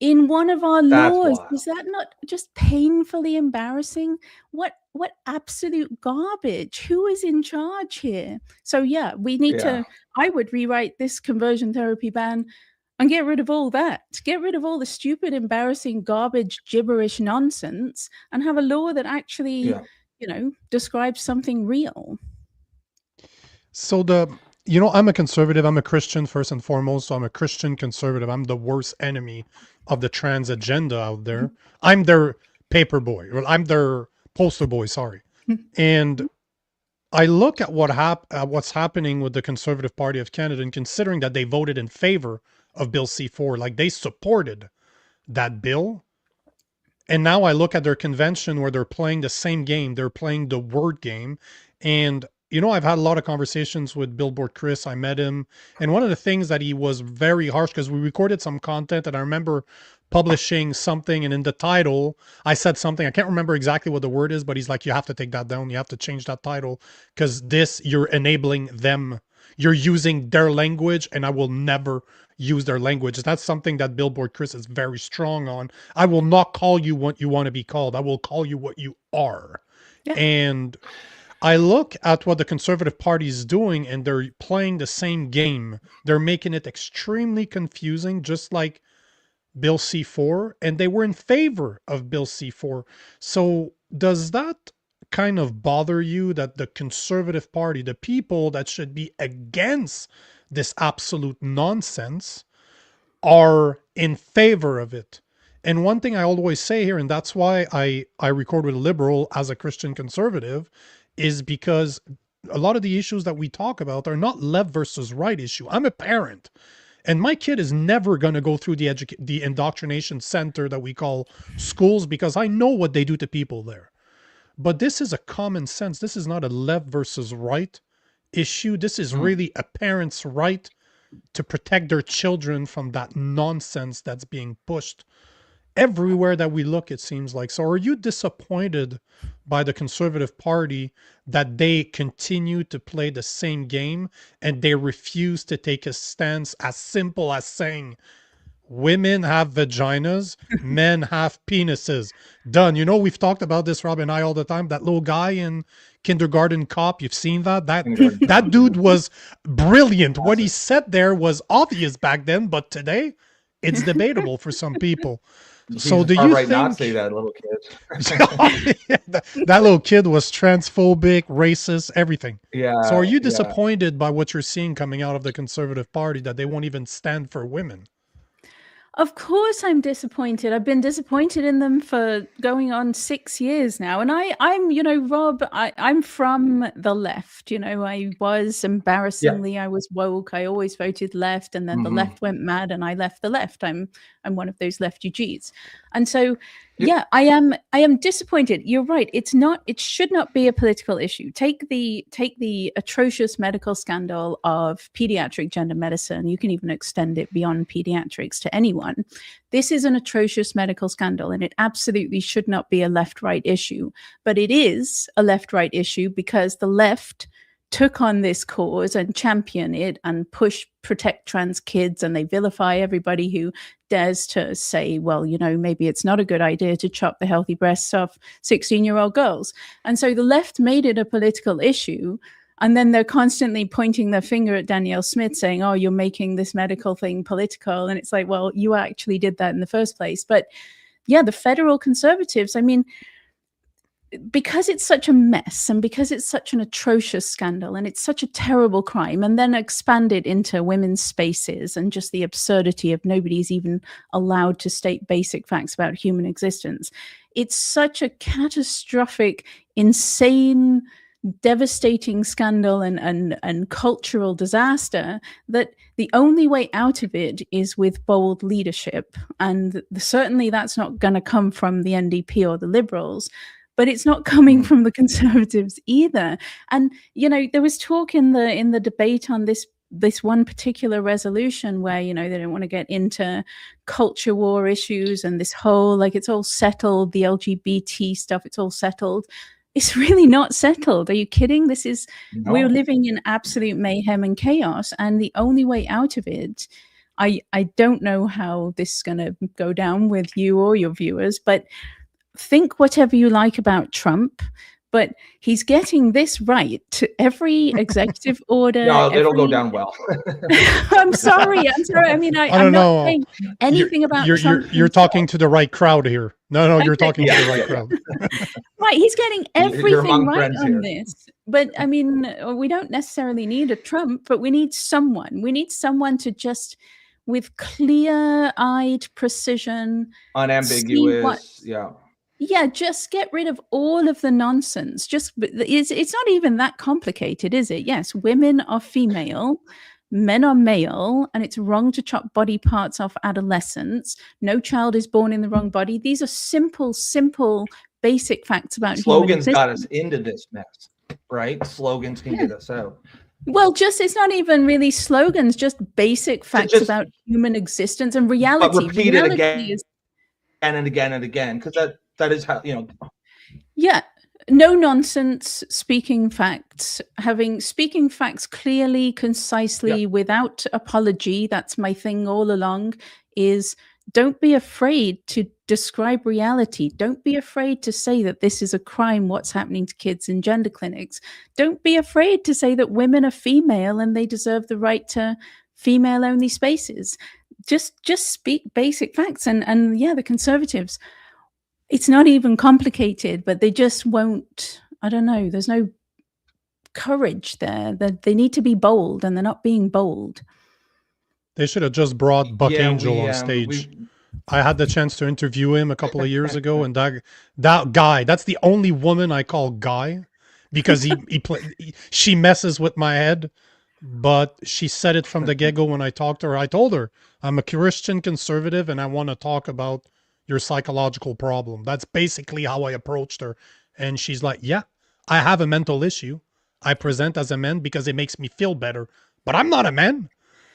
in one of our laws. wild. Is that not just painfully embarrassing? What absolute garbage? Who is in charge here? So yeah, we need to, I would rewrite this conversion therapy ban and get rid of all that. Get rid of all the stupid, embarrassing, garbage, gibberish nonsense, and have a law that actually, describes something real. So I'm a conservative. I'm a Christian first and foremost. So I'm a Christian conservative. I'm the worst enemy of the trans agenda out there. I'm their paper boy. Well, I'm their poster boy. Sorry. And I look at what's happening with the Conservative Party of Canada, and considering that they voted in favor of Bill C-4, like they supported that bill. And now I look at their convention where they're playing the same game. They're playing the word game. And I've had a lot of conversations with Billboard Chris. I met him. And one of the things that he was very harsh, because we recorded some content, and I remember publishing something, and in the title, I said something. I can't remember exactly what the word is, but he's like, you have to take that down. You have to change that title, because you're enabling them. You're using their language, and I will never use their language. That's something that Billboard Chris is very strong on. I will not call you what you want to be called. I will call you what you are. Yeah. And I look at what the Conservative Party is doing, and they're playing the same game. They're making it extremely confusing, just like Bill C-4, and they were in favor of Bill C-4. So does that kind of bother you that the Conservative Party, the people that should be against this absolute nonsense, are in favor of it? And one thing I always say here, and that's why I record with a liberal as a Christian conservative, is because a lot of the issues that we talk about are not left versus right issue. I'm a parent, and my kid is never going to go through the indoctrination center that we call schools, because I know what they do to people there. But this is a common sense. This is not a left versus right issue. This is really a parent's right to protect their children from that nonsense that's being pushed everywhere that we look, it seems like. So are you disappointed by the Conservative Party that they continue to play the same game and they refuse to take a stance as simple as saying women have vaginas, men have penises? Done. We've talked about this, Rob and I, all the time. That little guy in Kindergarten Cop, you've seen that? That dude was brilliant. What he said there was obvious back then, but today it's debatable for some people. So do you think Nazi, that little kid? that little kid was transphobic, racist, everything. Yeah. So are you disappointed by what you're seeing coming out of the Conservative Party, that they won't even stand for women? Of course I'm disappointed. I've been disappointed in them for going on 6 years now. And I'm, Rob, I'm from the left. I was embarrassingly, I was woke. I always voted left, and then the left went mad and I left the left. I'm one of those refugees. And so, I am disappointed. You're right. It should not be a political issue. Take the atrocious medical scandal of pediatric gender medicine. You can even extend it beyond pediatrics to anyone. This is an atrocious medical scandal, and it absolutely should not be a left-right issue. But it is a left-right issue because the left took on this cause and champion it and protect trans kids, and they vilify everybody who dares to say, well, you know, maybe it's not a good idea to chop the healthy breasts off 16-year-old girls. And so the left made it a political issue. And then they're constantly pointing their finger at Danielle Smith saying, oh, you're making this medical thing political. And it's like, well, you actually did that in the first place. But yeah, the federal conservatives, I mean, because it's such a mess and because it's such an atrocious scandal and it's such a terrible crime, and then expanded into women's spaces and just the absurdity of nobody's even allowed to state basic facts about human existence. It's such a catastrophic, insane, devastating scandal and cultural disaster that the only way out of it is with bold leadership. And certainly that's not going to come from the NDP or the Liberals. But it's not coming from the Conservatives either. And, you know, there was talk in the debate on this one particular resolution where, you know, they don't want to get into culture war issues and this whole, like, it's all settled, the LGBT stuff, it's all settled. It's really not settled. Are you kidding? We're living in absolute mayhem and chaos. And the only way out of it, I don't know how this is going to go down with you or your viewers, but think whatever you like about Trump, but he's getting this right. Every executive order. No, it'll go down well. I'm sorry. I mean, I'm not saying anything about Trump. You're talking to the right crowd here. No, you're talking to the right crowd. Right. He's getting everything right on this. But I mean, we don't necessarily need a Trump, but we need someone. We need someone to just, with clear-eyed precision, unambiguous, Yeah, just get rid of all of the nonsense. It's not even that complicated, is it? Yes, women are female, men are male, and it's wrong to chop body parts off adolescents. No child is born in the wrong body. These are simple, basic facts about slogans got us into this mess, right? Slogans can get us out. Well, it's not even really slogans, just basic facts about human existence and reality. But repeat it again and again and again, because that is how, you know. Yeah, no nonsense, speaking facts clearly, concisely, without apology. That's my thing all along, is don't be afraid to describe reality. Don't be afraid to say that this is a crime, what's happening to kids in gender clinics. Don't be afraid to say that women are female and they deserve the right to female-only spaces. Just speak basic facts. And yeah, the Conservatives, it's not even complicated, but they just won't. I don't know. There's no courage there. They need to be bold, and they're not being bold. They should have just brought Buck Angel on stage. I had the chance to interview him a couple of years ago, and that guy, that's the only woman I call Guy, because she messes with my head, but she said it from the get-go when I talked to her. I told her, I'm a Christian conservative, and I want to talk about your psychological problem. That's basically how I approached her. And she's like, yeah, I have a mental issue. I present as a man because it makes me feel better, but I'm not a man.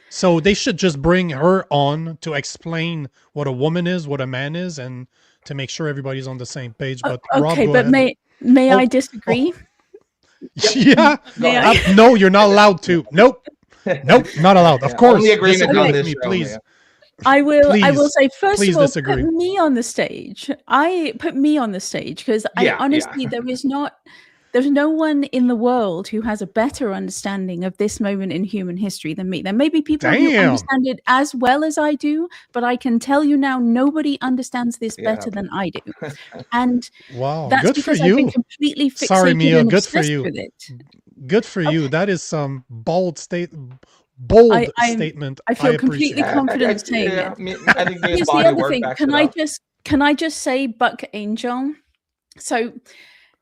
So they should just bring her on to explain what a woman is, what a man is, and to make sure everybody's on the same page. But okay, Rob, but may I disagree? Yeah. No, you're not allowed to. Nope, not allowed. Of course. Only agreement on this, please. I will say, first of all, disagree. put me on the stage. Because honestly, there's no one in the world who has a better understanding of this moment in human history than me. There may be people who understand it as well as I do, but I can tell you now, nobody understands this better than I do. And that's good because for you. I've been completely fixated. Sorry, Mia, and good for obsessed you. with it. Good for you. That is some bold statement. I feel completely confident saying it. I think here's the other thing. Can I just say, Buck Angel? So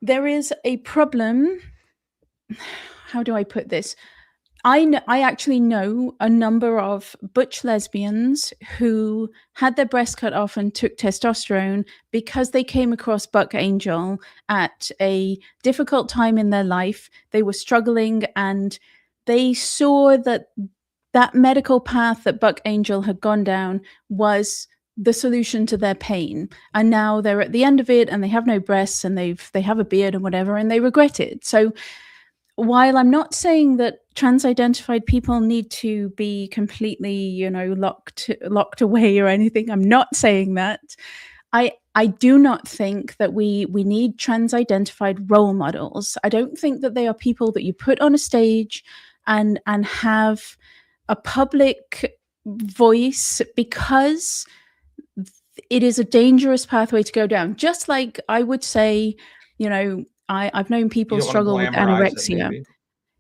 there is a problem. How do I put this? I actually know a number of butch lesbians who had their breasts cut off and took testosterone because they came across Buck Angel at a difficult time in their life. They were struggling, and they saw that medical path that Buck Angel had gone down was the solution to their pain. And now they're at the end of it, and they have no breasts, and they have a beard and whatever, and they regret it. So while I'm not saying that trans-identified people need to be completely, locked away or anything, I'm not saying that. I do not think that we need trans-identified role models. I don't think that they are people that you put on a stage and have a public voice, because it is a dangerous pathway to go down. Just like I would say, I've known people struggle with anorexia.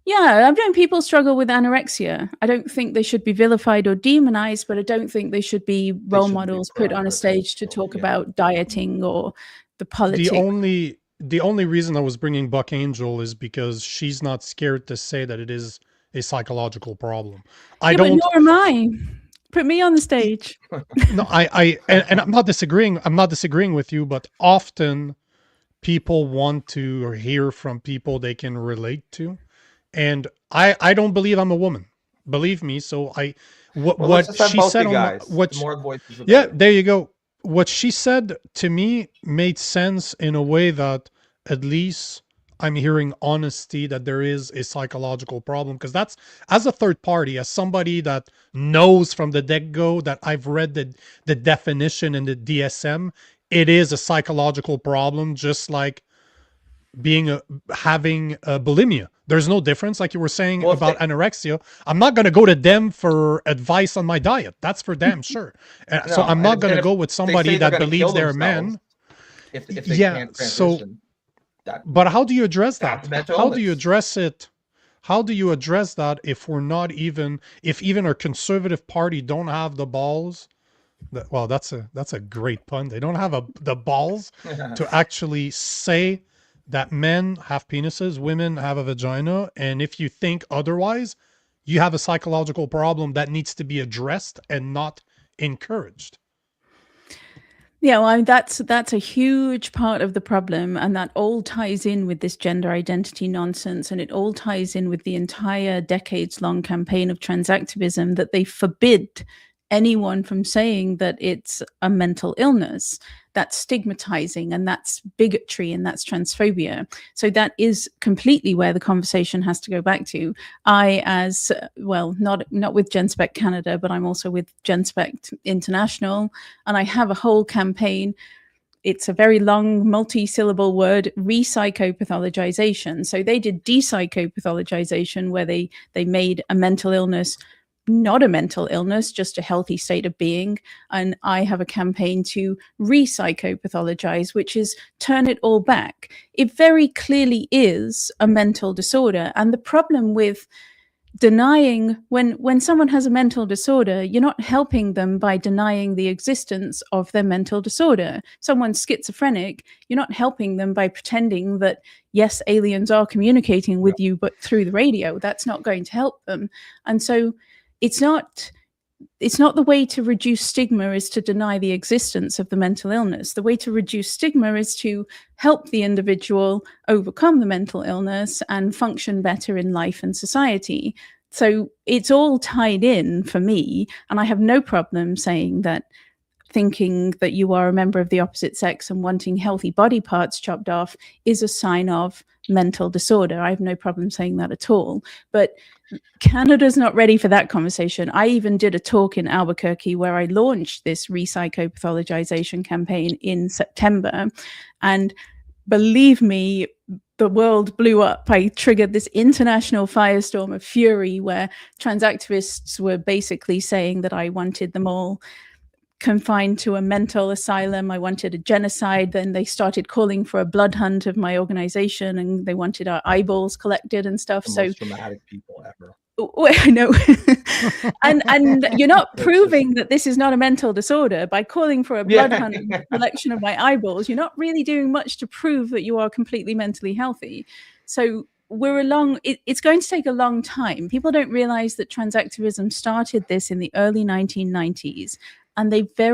Yeah, I've known people struggle with anorexia. I don't think they should be vilified or demonized, but I don't think they should be role models put on a stage to talk about dieting or the politics. The only reason I was bringing Buck Angel is because she's not scared to say that it is a psychological problem. But nor am I. Put me on the stage. No, and I'm not disagreeing. I'm not disagreeing with you, but often people want to hear from people they can relate to. And I don't believe I'm a woman. Believe me. So what she said on there you go. What she said to me made sense in a way that at least I'm hearing honesty that there is a psychological problem, because that's, as a third party, as somebody that knows from the get-go that I've read the definition in the DSM, it is a psychological problem, just like having bulimia. There's no difference, like you were saying about anorexia. I'm not going to go to them for advice on my diet. That's for damn sure. So I'm not going to go with somebody that believes they're a man. If they can't transition. But how do you address that? How do you address it? How do you address that if even our conservative party don't have the balls? Well, that's a great pun. They don't have the balls to actually say that men have penises, women have a vagina, and if you think otherwise, you have a psychological problem that needs to be addressed and not encouraged. Yeah, well, that's a huge part of the problem, and that all ties in with this gender identity nonsense, and it all ties in with the entire decades-long campaign of trans activism that they forbid anyone from saying that it's a mental illness. That's stigmatizing, and that's bigotry, and that's transphobia. So that is completely where the conversation has to go back to. I, as well, not with Genspect Canada, but I'm also with Genspect International, and I have a whole campaign. It's a very long, multi-syllable word, re-psychopathologization. So they did de-psychopathologization, where they made a mental illness not a mental illness, just a healthy state of being. And I have a campaign to re-psychopathologize, which is turn it all back. It very clearly is a mental disorder. And the problem with denying, when someone has a mental disorder, you're not helping them by denying the existence of their mental disorder. Someone's schizophrenic, you're not helping them by pretending that, yes, aliens are communicating with you, but through the radio. That's not going to help them. And so it's not the way to reduce stigma is to deny the existence of the mental illness. The way to reduce stigma is to help the individual overcome the mental illness and function better in life and society. So it's all tied in for me, and I have no problem saying that thinking that you are a member of the opposite sex and wanting healthy body parts chopped off is a sign of mental disorder. I have no problem saying that at all. But Canada's not ready for that conversation. I even did a talk in Albuquerque where I launched this re-psychopathologization campaign in September. And believe me, the world blew up. I triggered this international firestorm of fury where trans activists were basically saying that I wanted them all confined to a mental asylum. I wanted a genocide. Then they started calling for a blood hunt of my organization, and they wanted our eyeballs collected and stuff. The most dramatic people ever. I know. and you're not proving that this is not a mental disorder by calling for a blood hunt collection of my eyeballs. You're not really doing much to prove that you are completely mentally healthy. So it's going to take a long time. People don't realize that trans activism started this in the early 1990s. And they they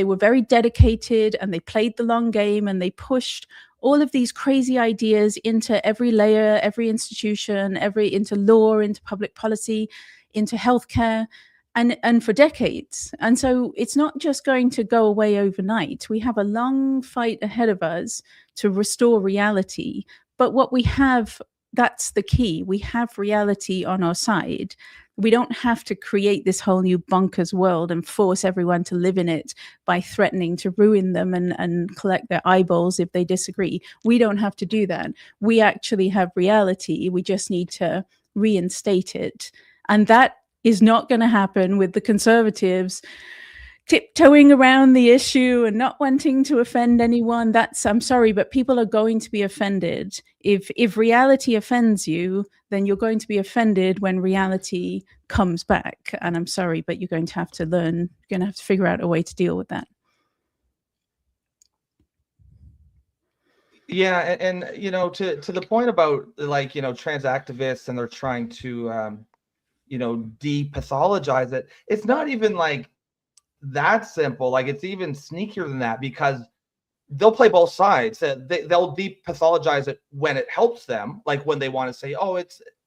were very dedicated, and they played the long game, and they pushed all of these crazy ideas into every layer, every institution, into law, into public policy, into healthcare, and for decades. And so it's not just going to go away overnight. We have a long fight ahead of us to restore reality. But what we have, that's the key. We have reality on our side. We don't have to create this whole new bonkers world and force everyone to live in it by threatening to ruin them and collect their eyeballs if they disagree. We don't have to do that. We actually have reality. We just need to reinstate it. And that is not going to happen with the Conservatives tiptoeing around the issue and not wanting to offend anyone. I'm sorry, but people are going to be offended. If reality offends you, then you're going to be offended when reality comes back. And I'm sorry, but you're going to have to learn, you're going to have to figure out a way to deal with that. Yeah, and to the point about trans activists and they're trying to depathologize it. It's not even like that simple. Like, it's even sneakier than that, because they'll play both sides. They'll depathologize it when it helps them, like when they want to say, oh,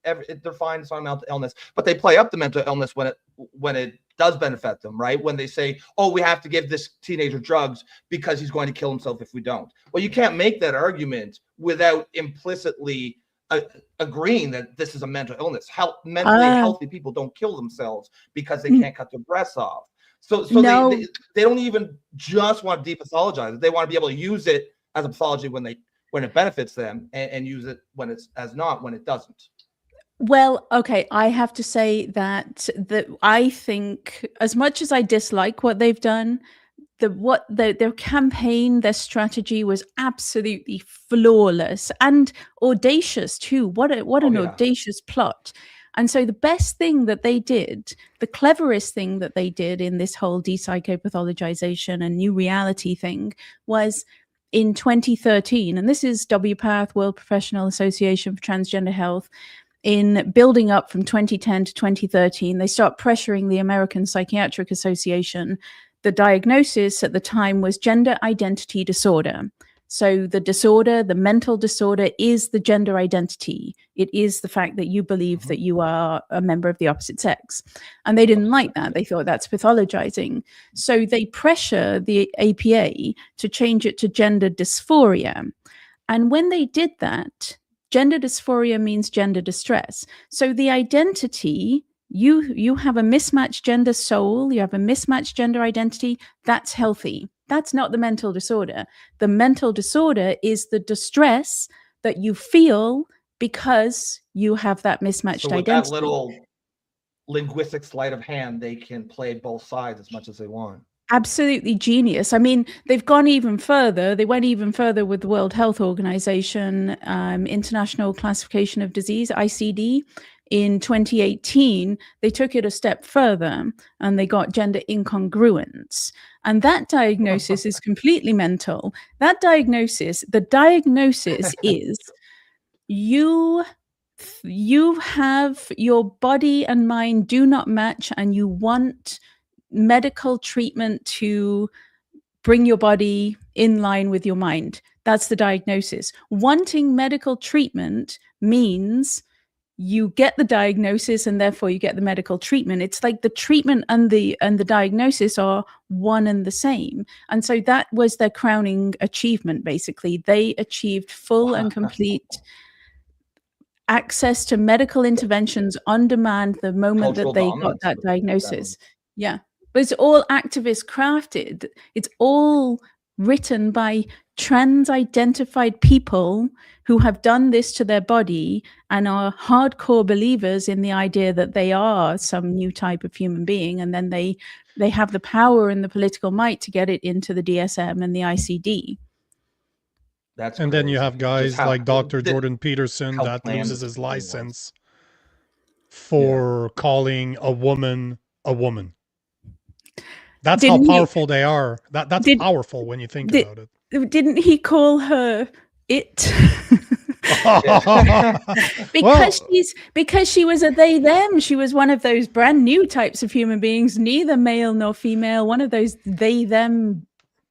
they're fine, it's not a mental illness, but they play up the mental illness when it does benefit them, right? When they say, oh, we have to give this teenager drugs because he's going to kill himself if we don't. Well, you can't make that argument without implicitly agreeing that this is a mental illness. Mentally healthy people don't kill themselves because they can't cut their breasts off. So no. they don't even just want to depathologize it. They want to be able to use it as a pathology when it benefits them, and use it when it doesn't. Well, okay, I have to say that I think, as much as I dislike what they've done, their campaign, their strategy was absolutely flawless and audacious too. What an audacious plot. And so the best thing that they did, the cleverest thing that they did in this whole de-psychopathologization and new reality thing, was in 2013, and this is WPATH, World Professional Association for Transgender Health, in building up from 2010 to 2013, they start pressuring the American Psychiatric Association. The diagnosis at the time was gender identity disorder. So the mental disorder is the gender identity. It is the fact that you believe that you are a member of the opposite sex. And they didn't like that. They thought that's pathologizing. So they pressure the APA to change it to gender dysphoria. And when they did that, gender dysphoria means gender distress. So the identity, you have a mismatched gender soul, you have a mismatched gender identity, that's healthy. That's not the mental disorder. The mental disorder is the distress that you feel because you have that mismatched identity. That little linguistic sleight of hand, they can play both sides as much as they want. Absolutely genius. I mean, they've gone even further. They went even further with the World Health Organization, International Classification of Disease, ICD. In 2018, they took it a step further and they got gender incongruence. And that diagnosis is completely mental. The diagnosis is you have, your body and mind do not match, and you want medical treatment to bring your body in line with your mind. That's the diagnosis. Wanting medical treatment means you get the diagnosis and therefore you get the medical treatment. It's like the treatment and the diagnosis are one and the same. And so that was their crowning achievement, basically. They achieved full and complete access to medical interventions on demand the moment that they got that diagnosis. Yeah. But it's all activist crafted. It's all written by trans-identified people who have done this to their body and are hardcore believers in the idea that they are some new type of human being, and then they have the power and the political might to get it into the DSM and the ICD. That's and crazy. Then you have guys like Dr. Jordan Peterson that loses his license for calling a woman a woman. That's how powerful they are. That's powerful when you think about it. Didn't he call her it? because she was a they them. She was one of those brand new types of human beings, neither male nor female, one of those they them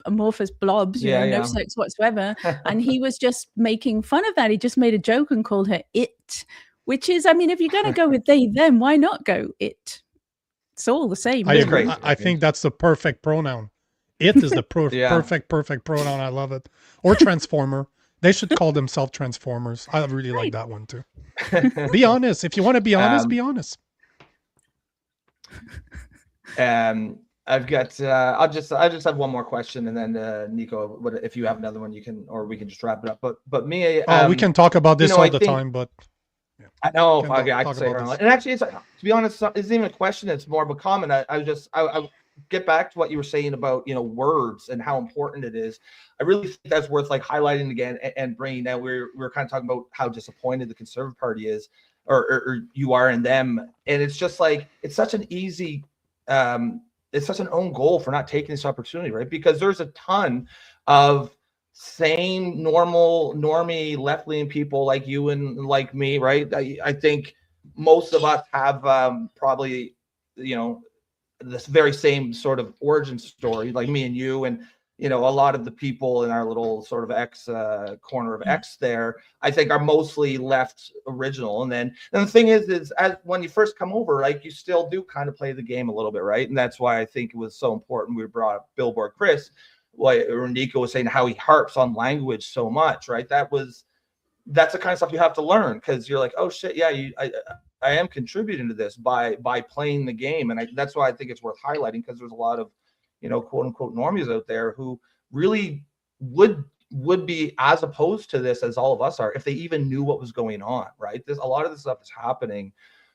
amorphous blobs, no sex whatsoever. And he was just making fun of that. He just made a joke and called her it, which is, I mean, if you're going to go with they them, why not go it? It's all the same. I agree. I think that's the perfect pronoun. It is the perfect pronoun. I love it. Or transformer. They should call themselves Transformers. I really like that one too. Be honest. If you want to be honest, be honest. I've got. I just have one more question, and then Nico, if you have another one, you can, or we can just wrap it up. But Mia, we can talk about this all the time, but yeah. I know. I can talk say about it. And actually, it's, to be honest, it isn't even a question. It's more of a comment. I get back to what you were saying about words and how important it is. I really think that's worth like highlighting again and bringing out. We're kind of talking about how disappointed the Conservative Party is, or you are in them, and it's just like it's such an easy. It's such an own goal for not taking this opportunity, right? Because there's a ton of sane, normie, left-leaning people like you and like me, right? I think most of us have probably, this very same sort of origin story, like me and you, and a lot of the people in our little sort of X corner of X there, I think are mostly left original. And the thing is as when you first come over, like you still do kind of play the game a little bit, right? And that's why I think it was so important we brought up Billboard Chris, or Nico was saying how he harps on language so much, right? That's the kind of stuff you have to learn, because you're like, oh shit, yeah, I am contributing to this by playing the game. And that's why I think it's worth highlighting, because there's a lot of quote unquote normies out there who really would be as opposed to this as all of us are if they even knew what was going on, right? A lot of this stuff is happening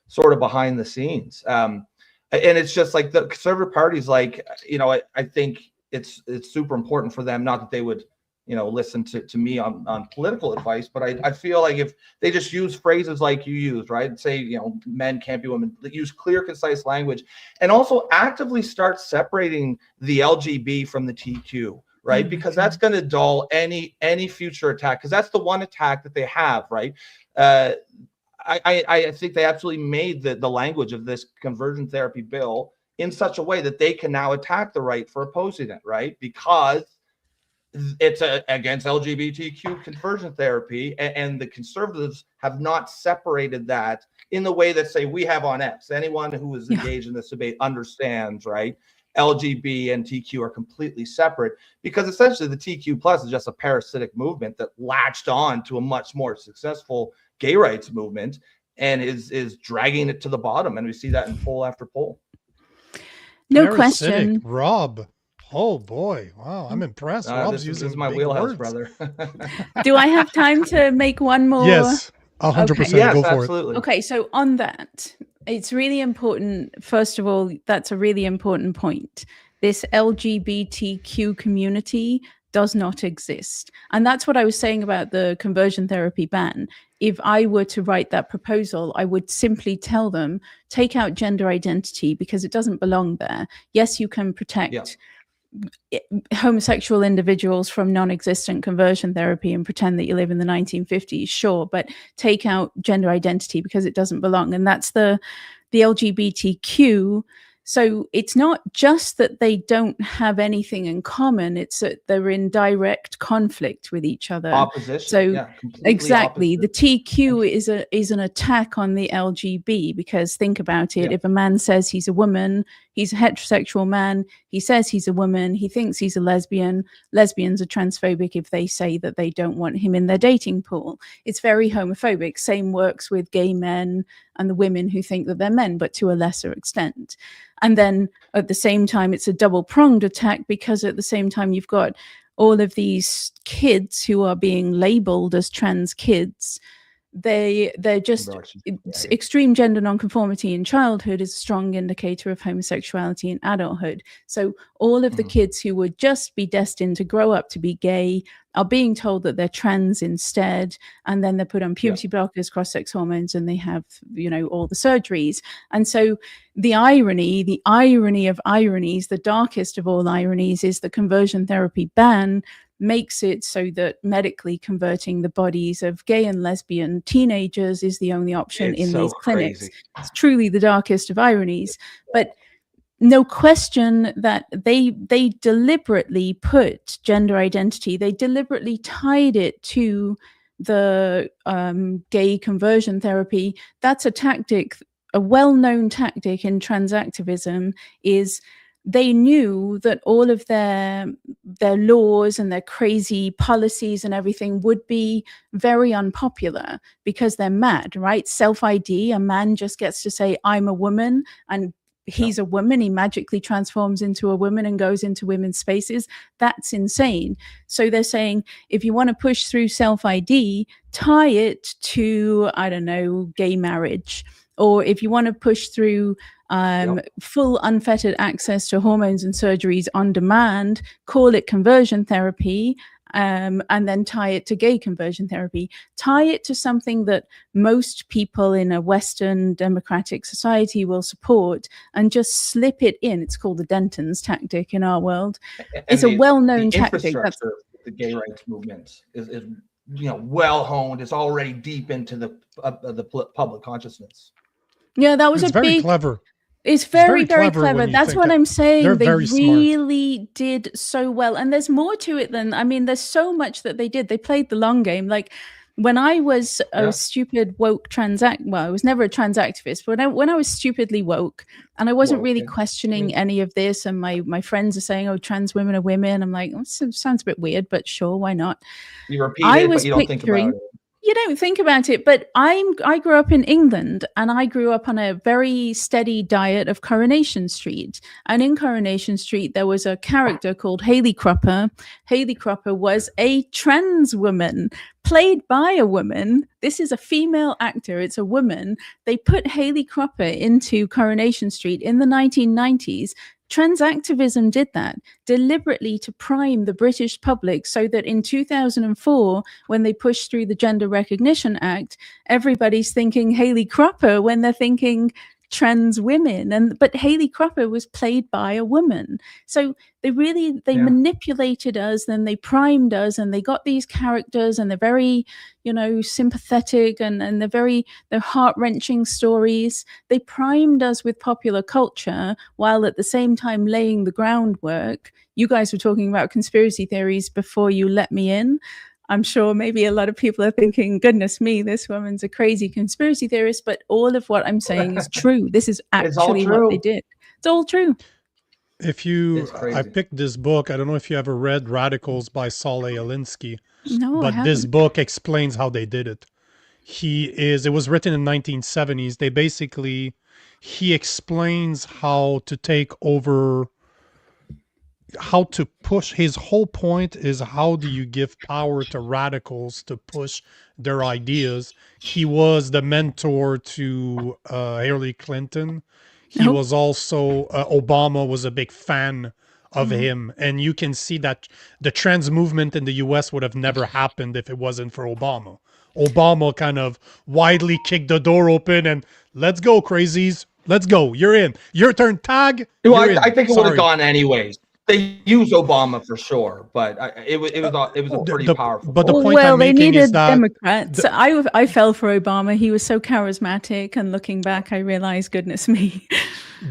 sort of behind the scenes. And it's just like the Conservative Party's like, I think it's super important for them, not that they would listen to me on political advice, but I feel like if they just use phrases like you used, right? Say, men can't be women, use clear, concise language, and also actively start separating the LGB from the TQ, right? Because that's going to dull any future attack, because that's the one attack that they have, right? I think they absolutely made the language of this conversion therapy bill in such a way that they can now attack the right for opposing it, right? Because it's against LGBTQ conversion therapy, and the Conservatives have not separated that in the way that, say, we have on X. Anyone who is engaged in this debate understands, right? LGB and TQ are completely separate, because essentially the TQ plus is just a parasitic movement that latched on to a much more successful gay rights movement and is dragging it to the bottom. And we see that in poll after poll. No Parasitic, question. Rob. Oh boy. Wow. I'm impressed. Rob's using this is my big wheelhouse, words. brother. Do I have time to make one more? Yes. 100%. Yes, Go for absolutely. Okay, so on that, it's really important. First of all, that's a really important point. This LGBTQ community does not exist. And that's what I was saying about the conversion therapy ban. If I were to write that proposal, I would simply tell them, take out gender identity because it doesn't belong there. Yes, you can protect homosexual individuals from non-existent conversion therapy and pretend that you live in the 1950s, sure, but take out gender identity because it doesn't belong. And that's the LGBTQ. So it's not just that they don't have anything in common, it's that they're in direct conflict with each other. Opposition. So exactly, opposite. The TQ is an attack on the LGB, because think about it, if a man says he's a woman, he's a heterosexual man, he says he's a woman, he thinks he's a lesbian. Lesbians are transphobic if they say that they don't want him in their dating pool. It's very homophobic. Same works with gay men and the women who think that they're men, but to a lesser extent. And then at the same time, it's a double-pronged attack, because at the same time, you've got all of these kids who are being labeled as trans kids. They're just extreme gender nonconformity in childhood is a strong indicator of homosexuality in adulthood. So all of the kids who would just be destined to grow up to be gay are being told that they're trans instead, and then they're put on puberty blockers, cross-sex hormones, and they have, all the surgeries. And so the irony of ironies, the darkest of all ironies, is the conversion therapy ban makes it so that medically converting the bodies of gay and lesbian teenagers is the only option in these clinics. It's truly the darkest of ironies. But no question that they deliberately put gender identity, they deliberately tied it to the gay conversion therapy. That's a tactic, a well-known tactic in trans activism, is they knew that all of their laws and their crazy policies and everything would be very unpopular because they're mad, right? Self-ID, a man just gets to say, I'm a woman, and he's a woman, he magically transforms into a woman and goes into women's spaces. That's insane. So they're saying, if you want to push through self-ID, tie it to, I don't know, gay marriage. Or if you want to push through full unfettered access to hormones and surgeries on demand, call it conversion therapy, and then tie it to gay conversion therapy. Tie it to something that most people in a Western democratic society will support, and just slip it in. It's called the Denton's tactic in our world. It's a well-known tactic. That's the gay rights movement is well honed. It's already deep into the public consciousness. Yeah, that was very clever. It's very, very clever. That's what I'm saying. They really smart. did so well. And there's more to it than, there's so much that they did. They played the long game. Like when I was a stupid woke I was never a trans activist, but when I was stupidly woke and I wasn't really questioning any of this, and my friends are saying, oh, trans women are women. I'm like, sounds a bit weird, but sure, why not? You repeat it, but you don't think about it. You don't think about it, but I grew up in England, and I grew up on a very steady diet of Coronation Street. And in Coronation Street, there was a character called Hayley Cropper. Hayley Cropper was a trans woman, played by a woman. This is a female actor. It's a woman. They put Hayley Cropper into Coronation Street in the 1990s. Trans activism did that deliberately to prime the British public so that in 2004, when they pushed through the Gender Recognition Act, everybody's thinking Hayley Cropper when they're thinking trans women. But Hayley Cropper was played by a woman. So they manipulated us, then they primed us, and they got these characters, and they're very, sympathetic, and they're heart-wrenching stories. They primed us with popular culture while at the same time laying the groundwork. You guys were talking about conspiracy theories before you let me in. I'm sure maybe a lot of people are thinking, goodness me, this woman's a crazy conspiracy theorist, but all of what I'm saying is true. This is actually what they did. It's all true. I picked this book. I don't know if you ever read Radicals by Saulé Alinsky. No, but this book explains how they did it. It was written in 1970s. He explains how to take over, how to push. His whole point is, how do you give power to radicals to push their ideas? He was the mentor to Hillary Clinton. He was also, Obama was a big fan of him. And you can see that the trans movement in the US would have never happened if it wasn't for Obama. Obama kind of widely kicked the door open and, let's go, crazies. Let's go. You're in. Your turn, tag. Well, I think it would have gone anyways. They used Obama for sure, but it was a pretty powerful. But the point I'm making is that Democrats. I fell for Obama. He was so charismatic, and looking back, I realized, goodness me.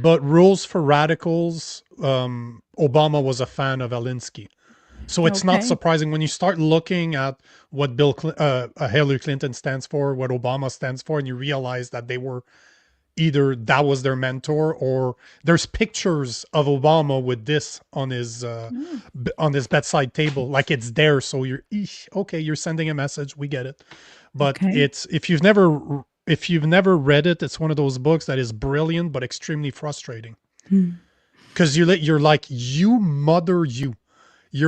But rules for radicals, Obama was a fan of Alinsky. So it's not surprising when you start looking at what Hillary Clinton stands for, what Obama stands for, and you realize that they were either that was their mentor, or there's pictures of Obama with this on his bedside table, like it's there. So you're sending a message. We get it. But it's, if you've never read it, it's one of those books that is brilliant but extremely frustrating. Because you're like, you're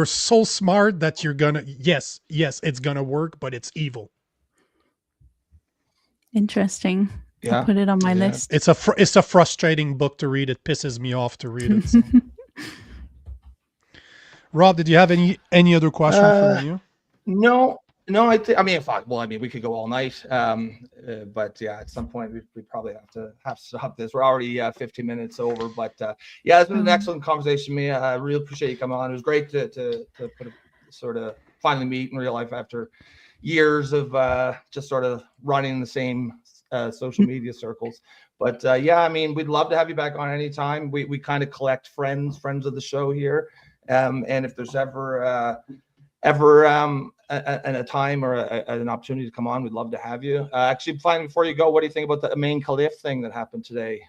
so smart that you're gonna, yes, it's gonna work, but it's evil. Interesting. Yeah. I'll put it on my list. It's a frustrating book to read. It pisses me off to read it. So. Rob, did you have any other question for you? No. We could go all night. But yeah, at some point we probably have to stop this. We're already 15 minutes over. But yeah, it's been an excellent conversation, Mia. I really appreciate you coming on. It was great to put a sort of finally meet in real life after years of just sort of running the same social media circles. But we'd love to have you back on anytime. We kind of collect friends of the show here. And if there's ever a time or an opportunity to come on, we'd love to have you. Actually, finally, before you go, what do you think about the main Caliph thing that happened today?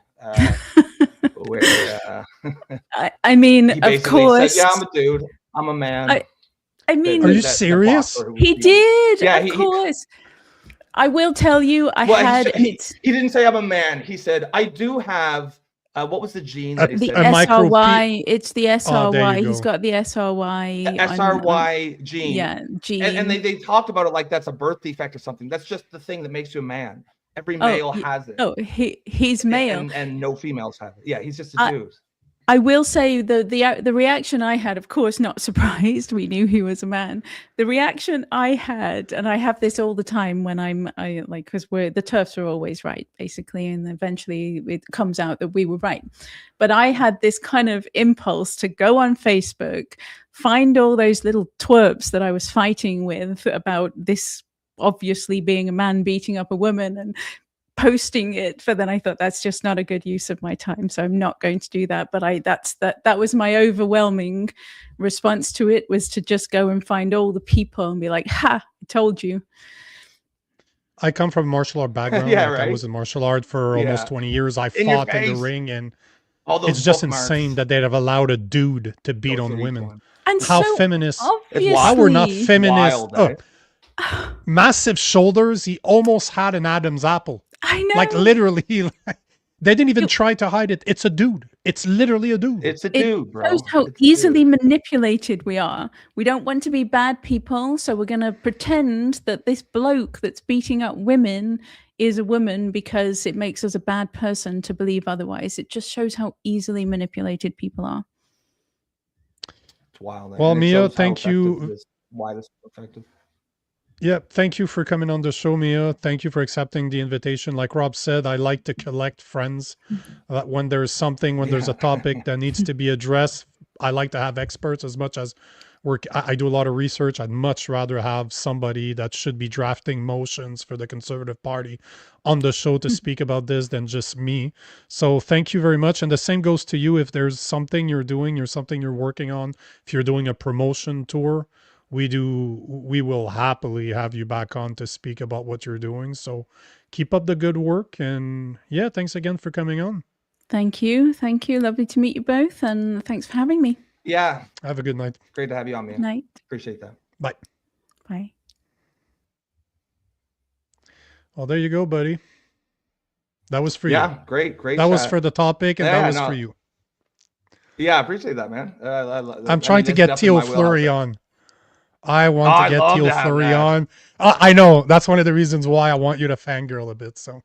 where I mean, he of basically course. said, "Yeah, I'm a dude. I'm a man." I mean, Are you the serious? boxer who- he did. Yeah, of course. I will tell you, I Well, had, and he it's didn't say I'm a man. He said, "I do have." What was the gene that he the said? a micro SRY. It's the Oh, there SRY. you He's go. got the SRY. The SRY gene. Yeah, gene. And they talked about it like that's a birth defect or something. That's just the thing that makes you a man. Every male has it. Oh, he's male. And no females have it. Yeah, he's just a dude. I will say the reaction I had, of course, not surprised. We knew he was a man. The reaction I had, and I have this all the time when I like, because the TERFs are always right, basically, and eventually it comes out that we were right. But I had this kind of impulse to go on Facebook, find all those little twerps that I was fighting with about this obviously being a man beating up a woman and posting it, but then I thought that's just not a good use of my time, so I'm not going to do that. But that was my overwhelming response to it, was to just go and find all the people and be like, ha, I told you. I come from a martial art background. Yeah, I right. was in martial art for almost 20 years. I In your fought in the face. ring, and All those it's just bookmarks. insane that they'd have allowed a dude to beat Go on for each women. one. And How so feminist. obviously, It's How we're not feminist. Wild, eh? Massive shoulders. He almost had an Adam's apple. I know. Like literally, they didn't even try to hide it. It's a dude. It's literally a dude. It's a It dude, bro. shows how It's a easily dude. manipulated we are. We don't want to be bad people, so we're going to pretend that this bloke that's beating up women is a woman because it makes us a bad person to believe otherwise. It just shows how easily manipulated people are. It's wild. Well, and it Mia, shows how thank you. effective it is, why this is effective. Yeah, thank you for coming on the show, Mia. Thank you for accepting the invitation. Like Rob said, I like to collect friends. When there's something, when there's a topic that needs to be addressed, I like to have experts as much as I do a lot of research. I'd much rather have somebody that should be drafting motions for the Conservative Party on the show to speak about this than just me. So thank you very much. And the same goes to you. If there's something you're doing or something you're working on, if you're doing a promotion tour, we will happily have you back on to speak about what you're doing. So keep up the good work. And yeah, thanks again for coming on. Thank you. Thank you. Lovely to meet you both. And thanks for having me. Yeah. Have a good night. Great to have you on, man. Night. Appreciate that. Bye. Bye. Well, there you go, buddy. That was for you. Yeah, great. That was for the topic, and that was for you. Yeah, I appreciate that, man. I'm trying to get Theo Fleury on. I want to get Theo Fleury on. I know. That's one of the reasons why I want you to fangirl a bit. So.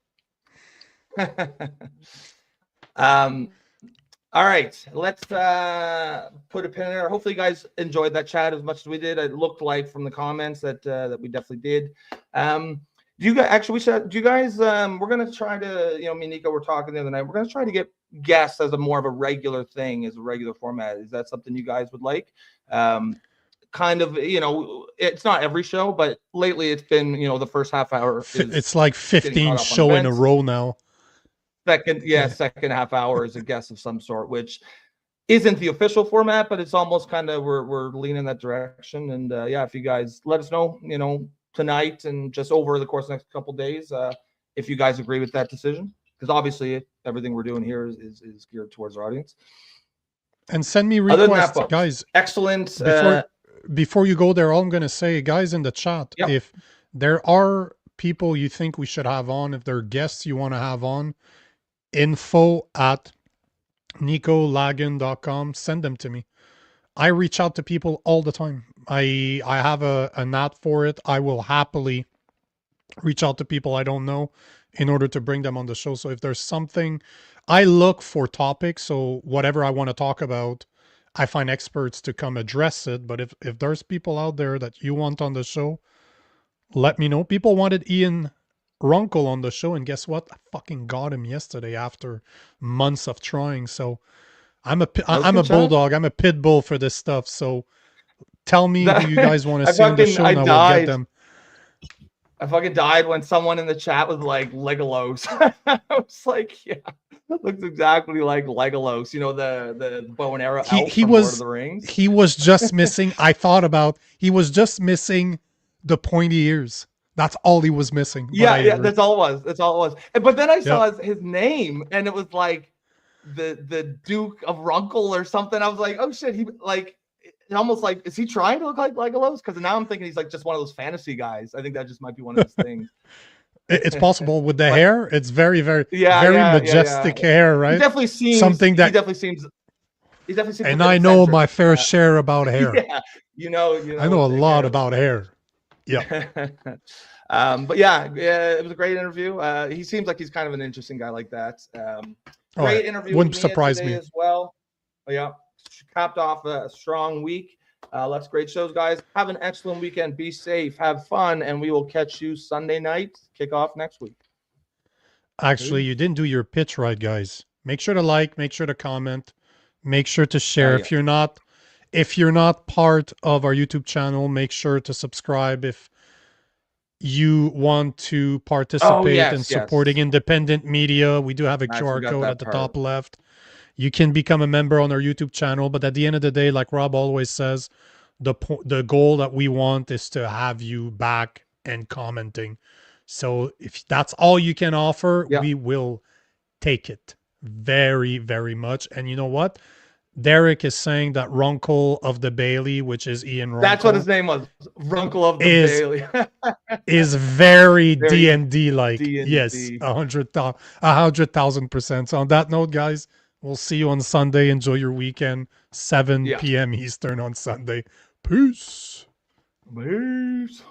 All right, let's put a pin in there. Hopefully, you guys enjoyed that chat as much as we did. It looked like from the comments that that we definitely did. Do you guys actually? Do you guys? We're gonna try to. Me and Nico were talking the other night. We're gonna try to get guests as a more of a regular thing, as a regular format. Is that something you guys would like? Kind of. It's not every show, but lately it's been. The first half hour. It's like 15 show in a row now. Second half hour is a guest of some sort, which isn't the official format, but it's almost kind of we're leaning that direction. And if you guys let us know, tonight and just over the course of the next couple of days, if you guys agree with that decision, because obviously everything we're doing here is geared towards our audience. And send me requests, guys. Excellent. Before you go there, all I'm going to say, guys in the chat, if there are people you think we should have on, if there are guests you want to have on, info@nicolagan.com, send them to me. I reach out to people all the time. I have an ad for it. I will happily reach out to people I don't know in order to bring them on the show. So if there's something, I look for topics. So whatever I want to talk about, I find experts to come address it. But if there's people out there that you want on the show, let me know. People wanted Ian Runkle on the show, and guess what? I fucking got him yesterday after months of trying. So I'm a bulldog. I'm a pit bull for this stuff. So tell me who you guys want to see on the show, and I will get them. I fucking died when someone in the chat was like Legolas. I was like, yeah, looks exactly like Legolas. The bow and arrow elf from Lord of the Rings. He was just missing. He was just missing the pointy ears. That's all he was missing. Yeah, that's all it was. That's all it was. But then I saw his name, and it was like the Duke of Runkle or something. I was like, oh shit, he like almost like, is he trying to look like Legolas? Because now I'm thinking he's like just one of those fantasy guys. I think that just might be one of his things. It's possible with the hair. It's very, very, Yeah, very yeah, majestic hair, right? He definitely seems something that he definitely seems. And I know my fair share about hair. Yeah, you know, I know a lot about hair. Yeah. But yeah, it was a great interview. He seems like he's kind of an interesting guy like that. Great interview. Wouldn't with Mia surprise today me as well. Yeah, capped off a strong week. Lots of great shows, guys. Have an excellent weekend. Be safe. Have fun, and we will catch you Sunday night. Kick off next week. Actually, you didn't do your pitch right, guys. Make sure to like. Make sure to comment. Make sure to share. Yeah. If you're not part of our YouTube channel, make sure to subscribe. If you want to participate in supporting independent media, we do have a QR code at the top left. You can become a member on our YouTube channel, but at the end of the day, like Rob always says, the goal that we want is to have you back and commenting. So if that's all you can offer, we will take it very, very much. And you know what? Derek is saying that Runkle of the Bailey, which is Ian Runkle. That's what his name was. Runkle of the Bailey. is very D&D like. Yes, 100,000%. So on that note, guys, we'll see you on Sunday. Enjoy your weekend. 7 p.m. Eastern on Sunday. Peace. Peace.